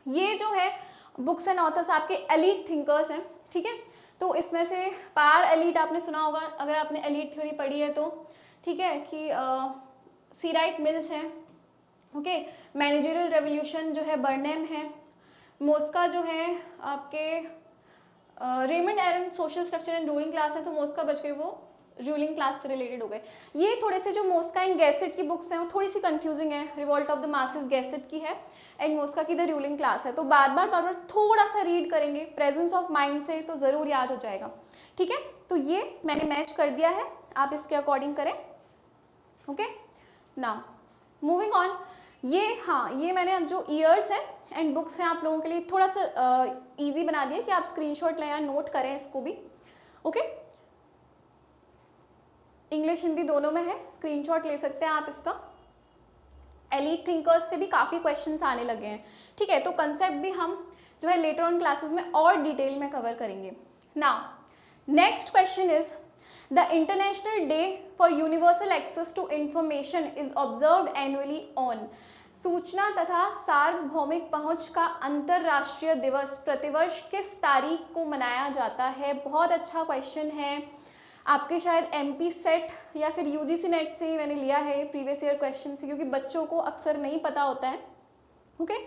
Speaker 1: ये जो है बुक्स एंड ऑथर्स आपके एलीट थिंकर्स हैं, ठीक है। तो इसमें से पार एलीट आपने सुना होगा अगर आपने एलीट थ्योरी पढ़ी है तो, ठीक है, कि सी राइट मिल्स हैं, ओके। मैनेजरियल रेवोल्यूशन जो है बर्नम है, मोस्का जो है आपके Raymond Aron social structure and ruling class है, तो मोस्का बच गए, वो रूलिंग क्लास से रिलेटेड हो गए। ये थोड़े से जो मोस्का एंड गैसेट की बुक्स हैं वो थोड़ी सी कंफ्यूजिंग है। Revolt of the masses gadget की है एंड मोस्का की द रूलिंग क्लास है, तो बार बार थोड़ा सा रीड करेंगे प्रेजेंस ऑफ माइंड से तो ज़रूर याद हो जाएगा, ठीक है। तो ये मैंने मैच कर दिया है, आप इसके अकॉर्डिंग करें, ओके। नाउ मूविंग ऑन, ये हाँ, ये मैंने अब जो ईयर्स हैं एंड बुक्स हैं आप लोगों के लिए थोड़ा सा इजी बना दिया कि आप स्क्रीनशॉट लें या नोट करें इसको भी, ओके। इंग्लिश हिंदी दोनों में है, स्क्रीनशॉट ले सकते हैं आप इसका। एलीट थिंकर्स से भी काफ़ी क्वेश्चंस आने लगे हैं, ठीक है। तो कंसेप्ट भी हम जो है लेटर ऑन क्लासेस में और डिटेल में कवर करेंगे। Now next question is the international day for universal access to information is observed annually on. सूचना तथा सार्वभौमिक पहुंच का अंतर्राष्ट्रीय दिवस प्रतिवर्ष किस तारीख को मनाया जाता है। बहुत अच्छा क्वेश्चन है, आपके शायद MP सेट या फिर UGC नेट से ही मैंने लिया है प्रीवियस ईयर क्वेश्चन से, क्योंकि बच्चों को अक्सर नहीं पता होता है, ओके।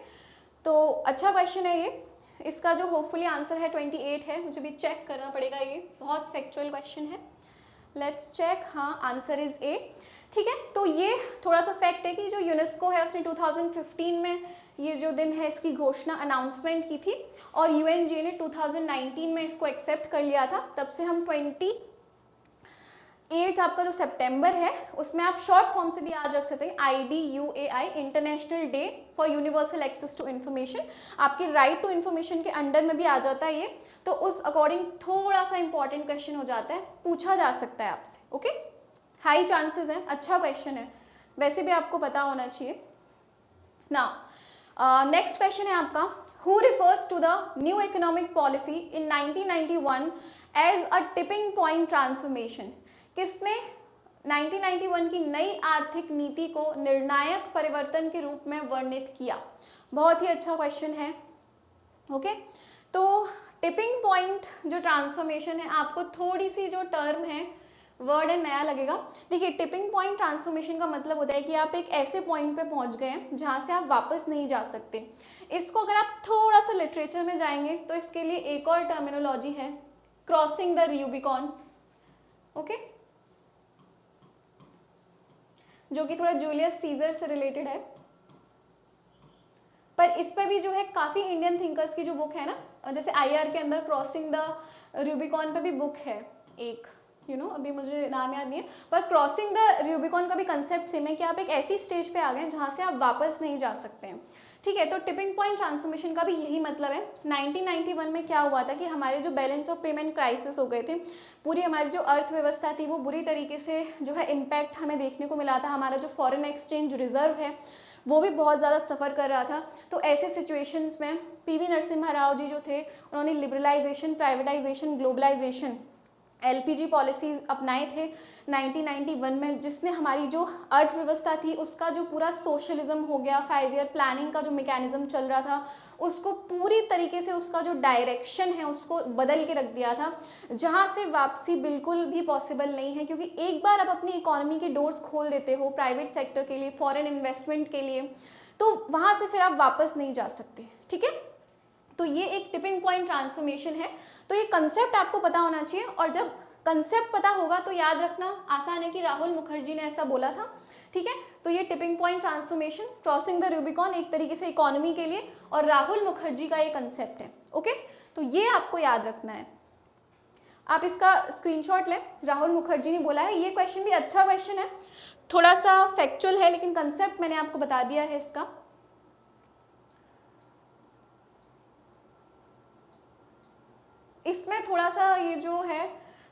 Speaker 1: तो अच्छा क्वेश्चन है ये, इसका जो होपफुली आंसर है 28 है, मुझे भी चेक करना पड़ेगा, ये बहुत फैक्चुअल क्वेश्चन है, लेट्स चेक। हाँ, आंसर इज A, ठीक है। तो ये थोड़ा सा फैक्ट है कि जो यूनेस्को है उसने 2015 में ये जो दिन है इसकी घोषणा अनाउंसमेंट की थी और UNGA ने 2019 में इसको एक्सेप्ट कर लिया था। तब से हम 28 आपका जो सितंबर है उसमें आप शॉर्ट फॉर्म से भी याद रख सकते हैं IDUAI, international day for universal access to information. आपकी राइट टू इन्फॉर्मेशन के अंडर में भी आ जाता है ये, तो उस अकॉर्डिंग थोड़ा सा इंपॉर्टेंट क्वेश्चन हो जाता है, पूछा जा सकता है आपसे, ओके। हाई चांसेस हैं, अच्छा क्वेश्चन है, वैसे भी आपको पता होना चाहिए। नाउ नेक्स्ट क्वेश्चन है आपका, who refers to the new economic policy in 1991 as a tipping point transformation. किसने 1991 की नई आर्थिक नीति को निर्णायक परिवर्तन के रूप में वर्णित किया। बहुत ही अच्छा क्वेश्चन है, ओके। तो टिपिंग पॉइंट जो ट्रांसफॉर्मेशन है, आपको थोड़ी सी जो टर्म है वर्ड है नया लगेगा। देखिए, टिपिंग पॉइंट ट्रांसफॉर्मेशन का मतलब होता है कि आप एक ऐसे पॉइंट पे पहुंच गए हैं जहां से आप वापस नहीं जा सकते। इसको अगर आप थोड़ा सा लिटरेचर में जाएंगे तो इसके लिए एक और टर्मिनोलॉजी है, क्रॉसिंग द रूबिकॉन, ओके, जो कि थोड़ा जूलियस सीजर से रिलेटेड है। पर इस पर भी जो है काफ़ी इंडियन थिंकर्स की जो बुक है ना, जैसे IR के अंदर क्रॉसिंग द रूबिकॉन पे भी बुक है एक, अभी मुझे नाम याद नहीं है, पर क्रॉसिंग द रूबिकॉन का भी कंसेप्ट सेम है कि आप एक ऐसी स्टेज पे आ गए जहाँ से आप वापस नहीं जा सकते हैं, ठीक है। तो टिपिंग पॉइंट ट्रांसफॉर्मेशन का भी यही मतलब है। 1991 में क्या हुआ था कि हमारे जो बैलेंस ऑफ पेमेंट क्राइसिस हो गए थे, पूरी हमारी जो अर्थव्यवस्था थी वो बुरी तरीके से जो है इम्पैक्ट हमें देखने को मिला था। हमारा जो फॉरेन एक्सचेंज रिजर्व है वो भी बहुत ज़्यादा सफ़र कर रहा था। तो ऐसे सिचुएशंस में PV नरसिम्हा राव जी जो थे, उन्होंने liberalisation, privatisation, globalisation, LPG policy अपनाए थे 1991 में, जिसने हमारी जो अर्थव्यवस्था थी उसका जो पूरा सोशलिज्म हो गया, 5 ईयर प्लानिंग का जो मैकेनिज्म चल रहा था उसको पूरी तरीके से, उसका जो डायरेक्शन है उसको बदल के रख दिया था, जहाँ से वापसी बिल्कुल भी पॉसिबल नहीं है। क्योंकि एक बार आप अपनी इकोनॉमी के डोर्स खोल देते हो प्राइवेट सेक्टर के लिए, फॉरेन इन्वेस्टमेंट के लिए, तो वहाँ से फिर आप वापस नहीं जा सकते, ठीक है। तो ये एक टिपिंग पॉइंट ट्रांसफॉर्मेशन है। तो ये कंसेप्ट आपको पता होना चाहिए, और जब कंसेप्ट पता होगा तो याद रखना आसान है कि राहुल मुखर्जी ने ऐसा बोला था, ठीक है। तो ये tipping point transformation, crossing the Rubicon एक तरीके से इकोनॉमी के लिए, और राहुल मुखर्जी का ये कंसेप्ट है, ओके। तो ये आपको याद रखना है, आप इसका स्क्रीनशॉट लें। राहुल मुखर्जी ने बोला है, ये क्वेश्चन भी अच्छा क्वेश्चन है, थोड़ा सा फैक्चुअल है, लेकिन कंसेप्ट मैंने आपको बता दिया है इसका। इसमें थोड़ा सा ये जो है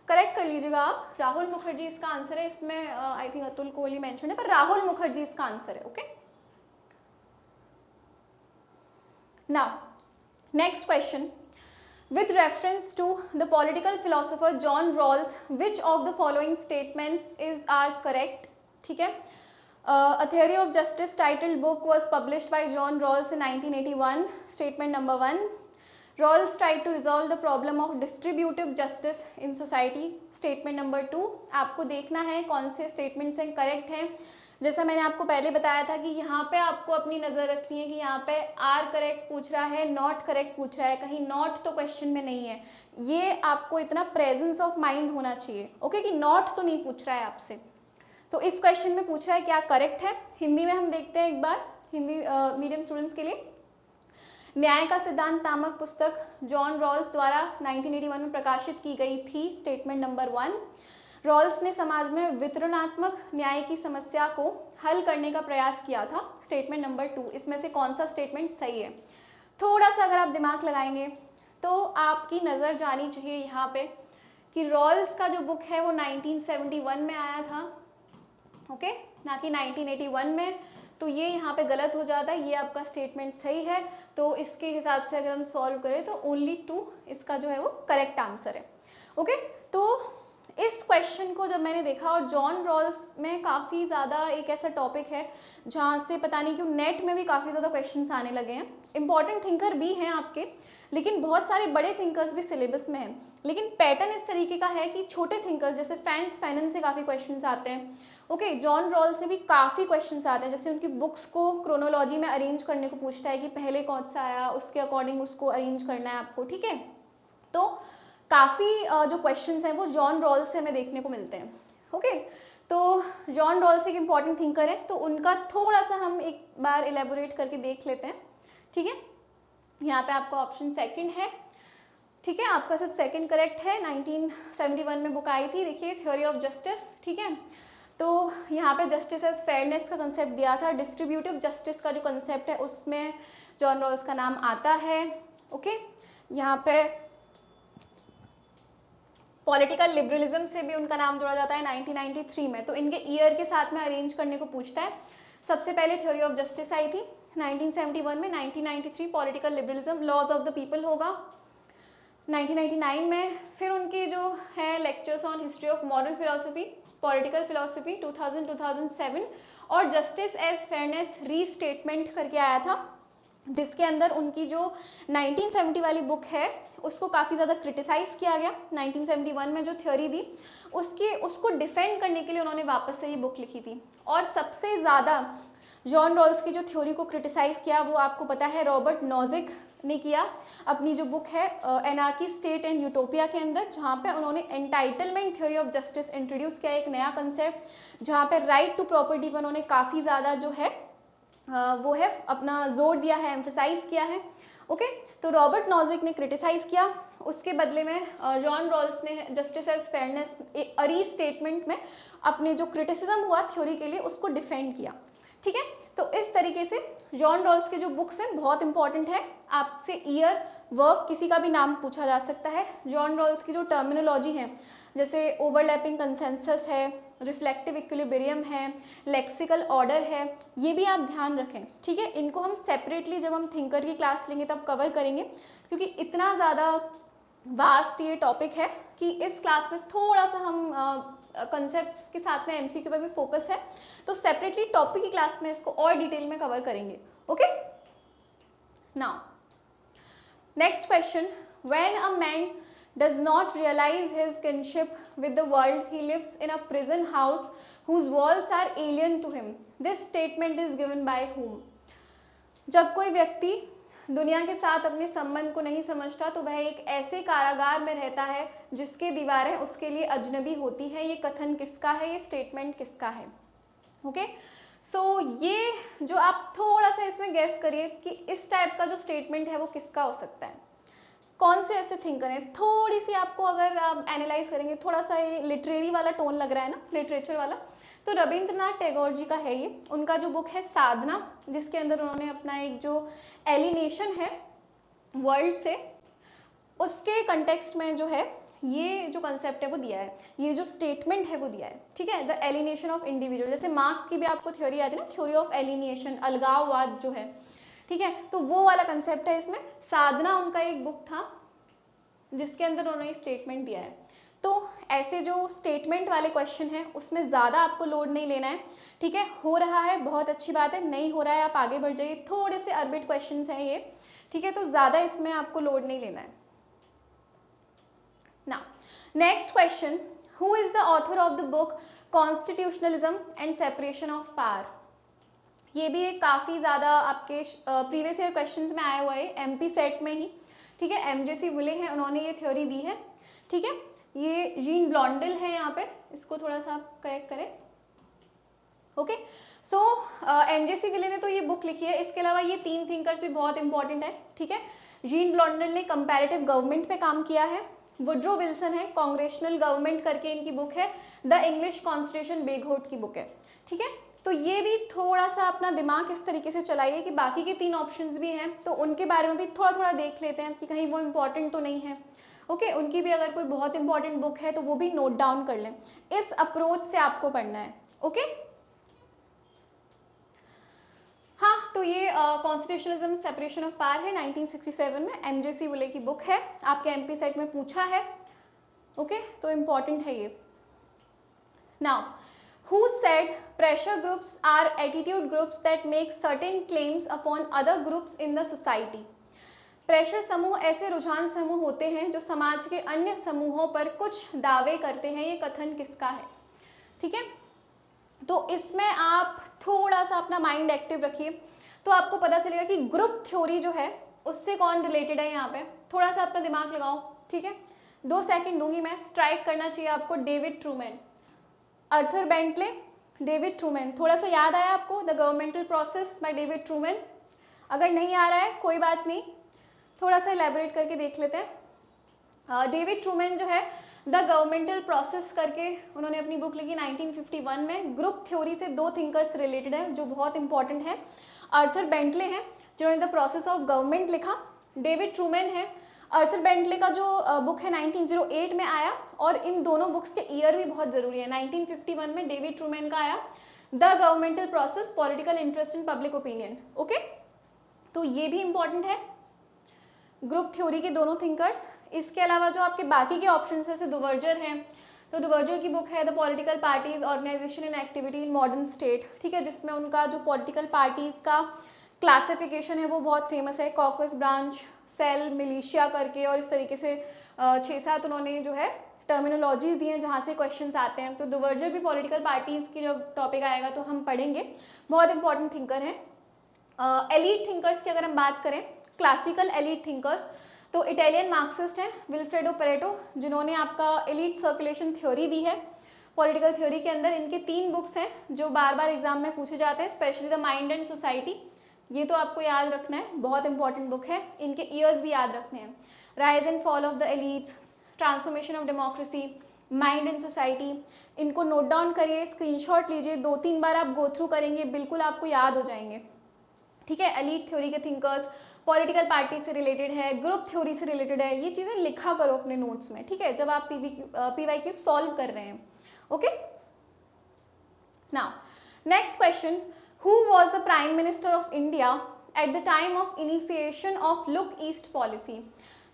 Speaker 1: करेक्ट कर लीजिएगा आप, राहुल मुखर्जी इसका आंसर है। इसमें I think Atul Kohli mention है, पर राहुल मुखर्जी इसका आंसर है, okay. Now next question, with reference to the political philosopher John Rawls, which of the following statements are correct? ठीक है, A Theory of Justice titled book was published by John Rawls in 1981. Statement number 1, Rawls tried to resolve the problem of distributive justice in society. Statement number 2, आपको देखना है कौन से statements हैं correct हैं। जैसा मैंने आपको पहले बताया था कि यहाँ पे आपको अपनी नज़र रखनी है कि यहाँ पे आर करेक्ट पूछ रहा है, नॉट करेक्ट पूछ रहा है, कहीं नॉट तो क्वेश्चन में नहीं है। ये आपको इतना प्रेजेंस ऑफ माइंड होना चाहिए, ओके, कि नॉट तो नहीं पूछ रहा है आपसे। तो इस क्वेश्चन में पूछ रहा है क्या करेक्ट है। हिंदी में हम देखते हैं एक बार, हिंदी मीडियम स्टूडेंट्स के लिए। न्याय का सिद्धांत नामक पुस्तक जॉन रॉल्स द्वारा 1981 में प्रकाशित की गई थी। स्टेटमेंट नंबर 1, रॉल्स ने समाज में वितरणात्मक न्याय की समस्या को हल करने का प्रयास किया था। स्टेटमेंट नंबर 2, इसमें से कौन सा स्टेटमेंट सही है। थोड़ा सा अगर आप दिमाग लगाएंगे तो आपकी नज़र जानी चाहिए यहाँ पे कि रॉल्स का जो बुक है वो 1971 में आया था, ओके, ना कि 1981 में। तो ये यहाँ पे गलत हो जाता है, ये आपका स्टेटमेंट सही है। तो इसके हिसाब से अगर हम सॉल्व करें तो ओनली 2 इसका जो है वो करेक्ट आंसर है, ओके। तो इस क्वेश्चन को जब मैंने देखा, और जॉन रॉल्स में काफ़ी ज़्यादा एक ऐसा टॉपिक है जहाँ से पता नहीं क्यों नेट में भी काफ़ी ज़्यादा क्वेश्चंस आने लगे हैं। इंपॉर्टेंट थिंकर भी हैं आपके, लेकिन बहुत सारे बड़े थिंकर्स भी सिलेबस में हैं। लेकिन पैटर्न इस तरीके का है कि छोटे थिंकर्स जैसे फ्रांस फैनन से काफ़ी क्वेश्चंस आते हैं, ओके। जॉन रॉल्स से भी काफ़ी क्वेश्चंस आते हैं, जैसे उनकी बुक्स को क्रोनोलॉजी में अरेंज करने को पूछता है कि पहले कौन सा आया, उसके अकॉर्डिंग उसको अरेंज करना है आपको, ठीक है। तो काफ़ी जो क्वेश्चंस हैं वो जॉन रॉल्स से हमें देखने को मिलते हैं, ओके। तो जॉन रॉल्स एक इम्पॉर्टेंट थिंकर है, तो उनका थोड़ा सा हम एक बार एलेबोरेट करके देख लेते हैं, ठीक है। यहाँ पे आपका ऑप्शन सेकंड है, ठीक है, आपका सिर्फ सेकंड करेक्ट है। 1971 में बुक आई थी, देखिए, थ्योरी ऑफ जस्टिस, ठीक है। तो यहाँ पे जस्टिस एज फेयरनेस का कंसेप्ट दिया था। डिस्ट्रीब्यूटिव जस्टिस का जो कंसेप्ट है उसमें जॉन रॉल्स का नाम आता है, ओके। यहाँ पे पॉलिटिकल लिबरलिज्म से भी उनका नाम जोड़ा जाता है 1993 में। तो इनके ईयर के साथ में अरेंज करने को पूछता है। सबसे पहले थ्योरी ऑफ जस्टिस आई थी 1971 में, 1993 political liberalism, laws of the people होगा 1999 में। फिर उनके जो है lectures on history of modern philosophy, political philosophy 2000-2007, और जस्टिस एज फेयरनेस रीस्टेटमेंट करके आया था, जिसके अंदर उनकी जो 1970 वाली बुक है उसको काफ़ी ज़्यादा क्रिटिसाइज़ किया गया। 1971 में जो थ्योरी दी उसको डिफेंड करने के लिए उन्होंने वापस से ये बुक लिखी थी। और सबसे ज़्यादा जॉन रॉल्स की जो थ्योरी को क्रिटिसाइज़ किया वो आपको पता है रॉबर्ट नॉजिक ने किया, अपनी जो बुक है एनार्की स्टेट एंड यूटोपिया के अंदर, जहाँ पे उन्होंने entitlement theory of justice introduce किया, एक नया कंसेप्ट जहाँ पे राइट टू प्रॉपर्टी पर उन्होंने काफ़ी ज़्यादा जो है वो है अपना जोर दिया है, एम्फेसाइज किया है, ओके। तो रॉबर्ट नॉजिक ने क्रिटिसाइज़ किया, उसके बदले में जॉन रॉल्स ने जस्टिस एज फेयरनेस रीस्टेटमेंट में अपने जो क्रिटिसिज्म हुआ थ्योरी के लिए उसको डिफेंड किया, ठीक है। तो इस तरीके से जॉन रॉल्स के जो बुक्स हैं बहुत इंपॉर्टेंट है, आपसे ईयर वर्क किसी का भी नाम पूछा जा सकता है। जॉन रॉल्स की जो टर्मिनोलॉजी है जैसे ओवरलैपिंग कंसेंसस है, रिफ्लेक्टिव इक्विलिब्रियम है, लेक्सिकल ऑर्डर है, ये भी आप ध्यान रखें, ठीक है। इनको हम सेपरेटली जब हम थिंकर की क्लास लेंगे तब कवर करेंगे, क्योंकि इतना ज़्यादा वास्ट ये टॉपिक है कि इस क्लास में थोड़ा सा हम कंसेप्ट्स के साथ में एमसीक्यू पे भी फोकस है, तो सेपरेटली टॉपिक की क्लास में इसको और डिटेल में कवर करेंगे, okay. Now next question, when a man does not realize his kinship with the world, he lives in a prison house whose walls are alien to him. This statement is given by whom? जब कोई व्यक्ति दुनिया के साथ अपने संबंध को नहीं समझता तो वह एक ऐसे कारागार में रहता है जिसके दीवारें उसके लिए अजनबी होती हैं। ये कथन किसका है, ये स्टेटमेंट किसका है? ओके, सो ये जो आप थोड़ा सा इसमें गैस करिए कि इस टाइप का जो स्टेटमेंट है वो किसका हो सकता है, कौन से ऐसे थिंकर हैं। थोड़ी सी आपको अगर आप एनालाइज करेंगे, थोड़ा सा ये लिटरेरी वाला टोन लग रहा है ना, लिटरेचर वाला, तो रविंद्रनाथ टैगोर जी का है ये। उनका जो बुक है साधना, जिसके अंदर उन्होंने अपना एक जो एलिनेशन है वर्ल्ड से, उसके कंटेक्स्ट में जो है ये जो कंसेप्ट है वो दिया है, ये जो स्टेटमेंट है वो दिया है। ठीक है, द एलिनेशन ऑफ इंडिविजुअल, जैसे मार्क्स की भी आपको थ्योरी आती है ना, थ्योरी ऑफ एलिनेशन, अलगाववाद जो है। ठीक है, तो वो वाला कंसेप्ट है इसमें। साधना उनका एक बुक था जिसके अंदर उन्होंने स्टेटमेंट दिया है। तो ऐसे जो स्टेटमेंट वाले क्वेश्चन है उसमें ज़्यादा आपको लोड नहीं लेना है। ठीक है, हो रहा है बहुत अच्छी बात है, नहीं हो रहा है आप आगे बढ़ जाइए। थोड़े से अरबिट क्वेश्चन हैं ये, ठीक है, तो ज़्यादा इसमें आपको लोड नहीं लेना है ना। Next question, who is the author of the book constitutionalism and separation of power? ये भी एक काफ़ी ज़्यादा आपके प्रीवियस ईयर क्वेश्चंस में आया हुआ है, एमपी सेट में ही। ठीक है, एमजेसी वुले हैं, उन्होंने ये थ्योरी दी है। ठीक है, ये जीन ब्लॉन्डेल है यहाँ पे, इसको थोड़ा सा आप करेक्ट करें। ओके, सो एमजेसी विले ने तो ये बुक लिखी है। इसके अलावा ये तीन थिंकर्स भी बहुत इंपॉर्टेंट है। ठीक है, जीन ब्लॉन्डेल ने कंपैरेटिव गवर्नमेंट पे काम किया है। वुड्रो विल्सन है, कांग्रेशनल गवर्नमेंट करके इनकी बुक है, द इंग्लिश कॉन्स्टिट्यूशन बेघोट की बुक है। ठीक है, तो ये भी थोड़ा सा अपना दिमाग इस तरीके से चलाइए कि बाकी के तीन ऑप्शंस भी हैं तो उनके बारे में भी थोड़ा थोड़ा देख लेते हैं कि कहीं वो इम्पॉर्टेंट तो नहीं है। ओके, उनकी भी अगर कोई बहुत इंपॉर्टेंट बुक है तो वो भी नोट डाउन कर लें। इस अप्रोच से आपको पढ़ना है। ओके, हाँ, तो ये कॉन्स्टिट्यूशनलिज्म सेपरेशन ऑफ पावर है 1967 में, एमजेसी वुले की बुक है, आपके एमपी सेट में पूछा है। ओके, तो इम्पॉर्टेंट है ये। Now, who said pressure groups are attitude groups that make certain claims upon other groups in the society? Pressure समूह ऐसे रुझान समूह होते हैं जो समाज के अन्य समूहों पर कुछ दावे करते हैं। ये कथन किसका है? ठीक है, तो इसमें आप थोड़ा सा अपना माइंड एक्टिव रखिए तो आपको पता चलेगा कि ग्रुप थ्योरी जो है उससे कौन रिलेटेड है। यहाँ पे थोड़ा सा अपना दिमाग लगाओ। ठीक है, 2 सेकंड दूंगी मैं, स्ट्राइक करना चाहिए आपको। David Truman, Arthur Bentley, David Truman, थोड़ा सा याद आया आपको? The governmental process by David Truman. अगर नहीं आ रहा है कोई बात नहीं, थोड़ा सा इलेबोरेट करके देख लेते हैं। डेविड ट्रूमैन जो है द गवर्नमेंटल प्रोसेस करके उन्होंने अपनी बुक लिखी 1951 में। ग्रुप थ्योरी से 2 थिंकर्स रिलेटेड है जो बहुत इंपॉर्टेंट है। आर्थर बेंटले हैं जिन्होंने द प्रोसेस ऑफ गवर्नमेंट लिखा। डेविड ट्रूमैन है। आर्थर बेंटले का जो बुक है 1908 में आया, और इन दोनों बुक्स के ईयर भी बहुत ज़रूरी है। 1951 में डेविड ट्रूमैन का आया the governmental process, political interest in public opinion. Okay, तो ये भी इंपॉर्टेंट है, ग्रुप थ्योरी के दोनों थिंकर्स। इसके अलावा जो आपके बाकी के ऑप्शंस हैं, जैसे दुवर्जर हैं, तो दुवर्जर की बुक है the political parties organisation and activity in modern state. ठीक है, जिसमें उनका जो पॉलिटिकल पार्टीज़ का क्लासिफिकेशन है वो बहुत फेमस है, कॉकस, ब्रांच, सेल, मिलिशिया करके, और इस तरीके से 6-7 उन्होंने जो है टर्मिनोलॉजीज दी हैं जहाँ से क्वेश्चंस आते हैं। तो दुवर्जर भी पॉलिटिकल पार्टीज़ की जब टॉपिक आएगा तो हम पढ़ेंगे, बहुत इंपॉर्टेंट थिंकर हैं। एलीट थिंकर्स की अगर हम बात करें, क्लासिकल एलीट थिंकर्स, तो इटालियन मार्क्सिस्ट हैं विल्फ्रेडो पेरेटो, जिन्होंने आपका एलीट सर्कुलेशन थ्योरी दी है पॉलिटिकल थ्योरी के अंदर। इनके 3 बुक्स हैं जो बार बार एग्जाम में पूछे जाते हैं, specially the mind and society, ये तो आपको याद रखना है, बहुत इंपॉर्टेंट बुक है। इनके ईयर्स भी याद रखने हैं, rise and fall of the elites, transformation of democracy, mind and society. इनको नोट डाउन करिए, स्क्रीनशॉट लीजिए, 2-3 बार आप गो थ्रू करेंगे, बिल्कुल आपको याद हो जाएंगे। ठीक है, एलीट थ्योरी के थिंकर्स, पॉलिटिकल पार्टी से रिलेटेड है, ग्रुप थ्योरी से रिलेटेड है, ये चीज़ें लिखा करो अपने नोट्स में। ठीक है, जब आप PYQ सॉल्व कर रहे हैं। Okay, now next question, who was the prime minister of India at the time of initiation of look east policy?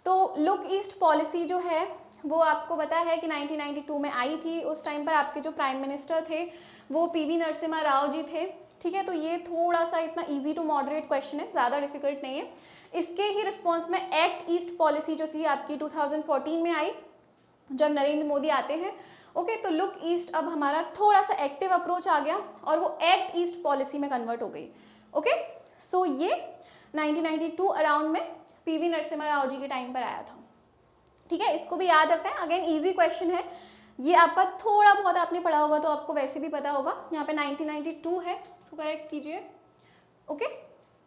Speaker 1: तो लुक ईस्ट पॉलिसी जो है वो आपको पता है कि 1992 में आई थी। उस टाइम पर आपके जो प्राइम मिनिस्टर थे वो PV नरसिम्हा राव जी थे। ठीक है, तो ये थोड़ा सा इतना इजी टू मॉडरेट क्वेश्चन है, ज़्यादा डिफिकल्ट नहीं है। इसके ही रिस्पॉन्स में एक्ट ईस्ट पॉलिसी जो थी आपकी 2014 में आई, जब नरेंद्र मोदी आते हैं। ओके, तो लुक ईस्ट अब हमारा थोड़ा सा एक्टिव अप्रोच आ गया और वो एक्ट ईस्ट पॉलिसी में कन्वर्ट हो गई। ओके, सो ये 1992 अराउंड में पीवी नरसिम्हा राव जी के टाइम पर आया था। ठीक है, इसको भी याद रखना है। अगेन इजी क्वेश्चन है ये, आपका थोड़ा बहुत आपने पढ़ा होगा तो आपको वैसे भी पता होगा। यहाँ पे 1992 है, इसको करेक्ट कीजिए। ओके,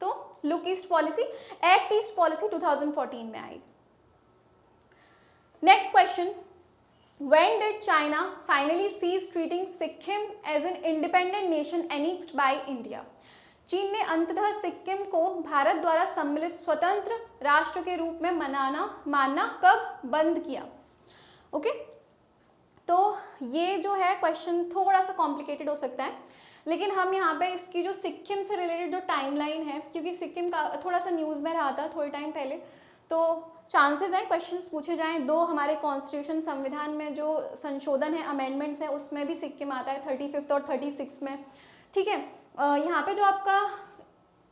Speaker 1: तो look east policy, act east policy 2014 में आई। Next question, when did China finally cease treating Sikkim as an independent nation annexed by India? चीन ने अंततः सिक्किम को भारत द्वारा सम्मिलित स्वतंत्र राष्ट्र के रूप में मानना कब बंद किया? ओके, तो ये जो है क्वेश्चन थोड़ा सा कॉम्प्लिकेटेड हो सकता है, लेकिन हम यहाँ पे इसकी जो सिक्किम से रिलेटेड जो टाइमलाइन है, क्योंकि सिक्किम का थोड़ा सा न्यूज़ में रहा था थोड़े टाइम पहले, तो चांसेस हैं क्वेश्चंस पूछे जाएं। दो हमारे कॉन्स्टिट्यूशन संविधान में जो संशोधन है, अमेंडमेंट्स है, उसमें भी सिक्किम आता है 35 और 36 में। ठीक है, यहाँ पे जो आपका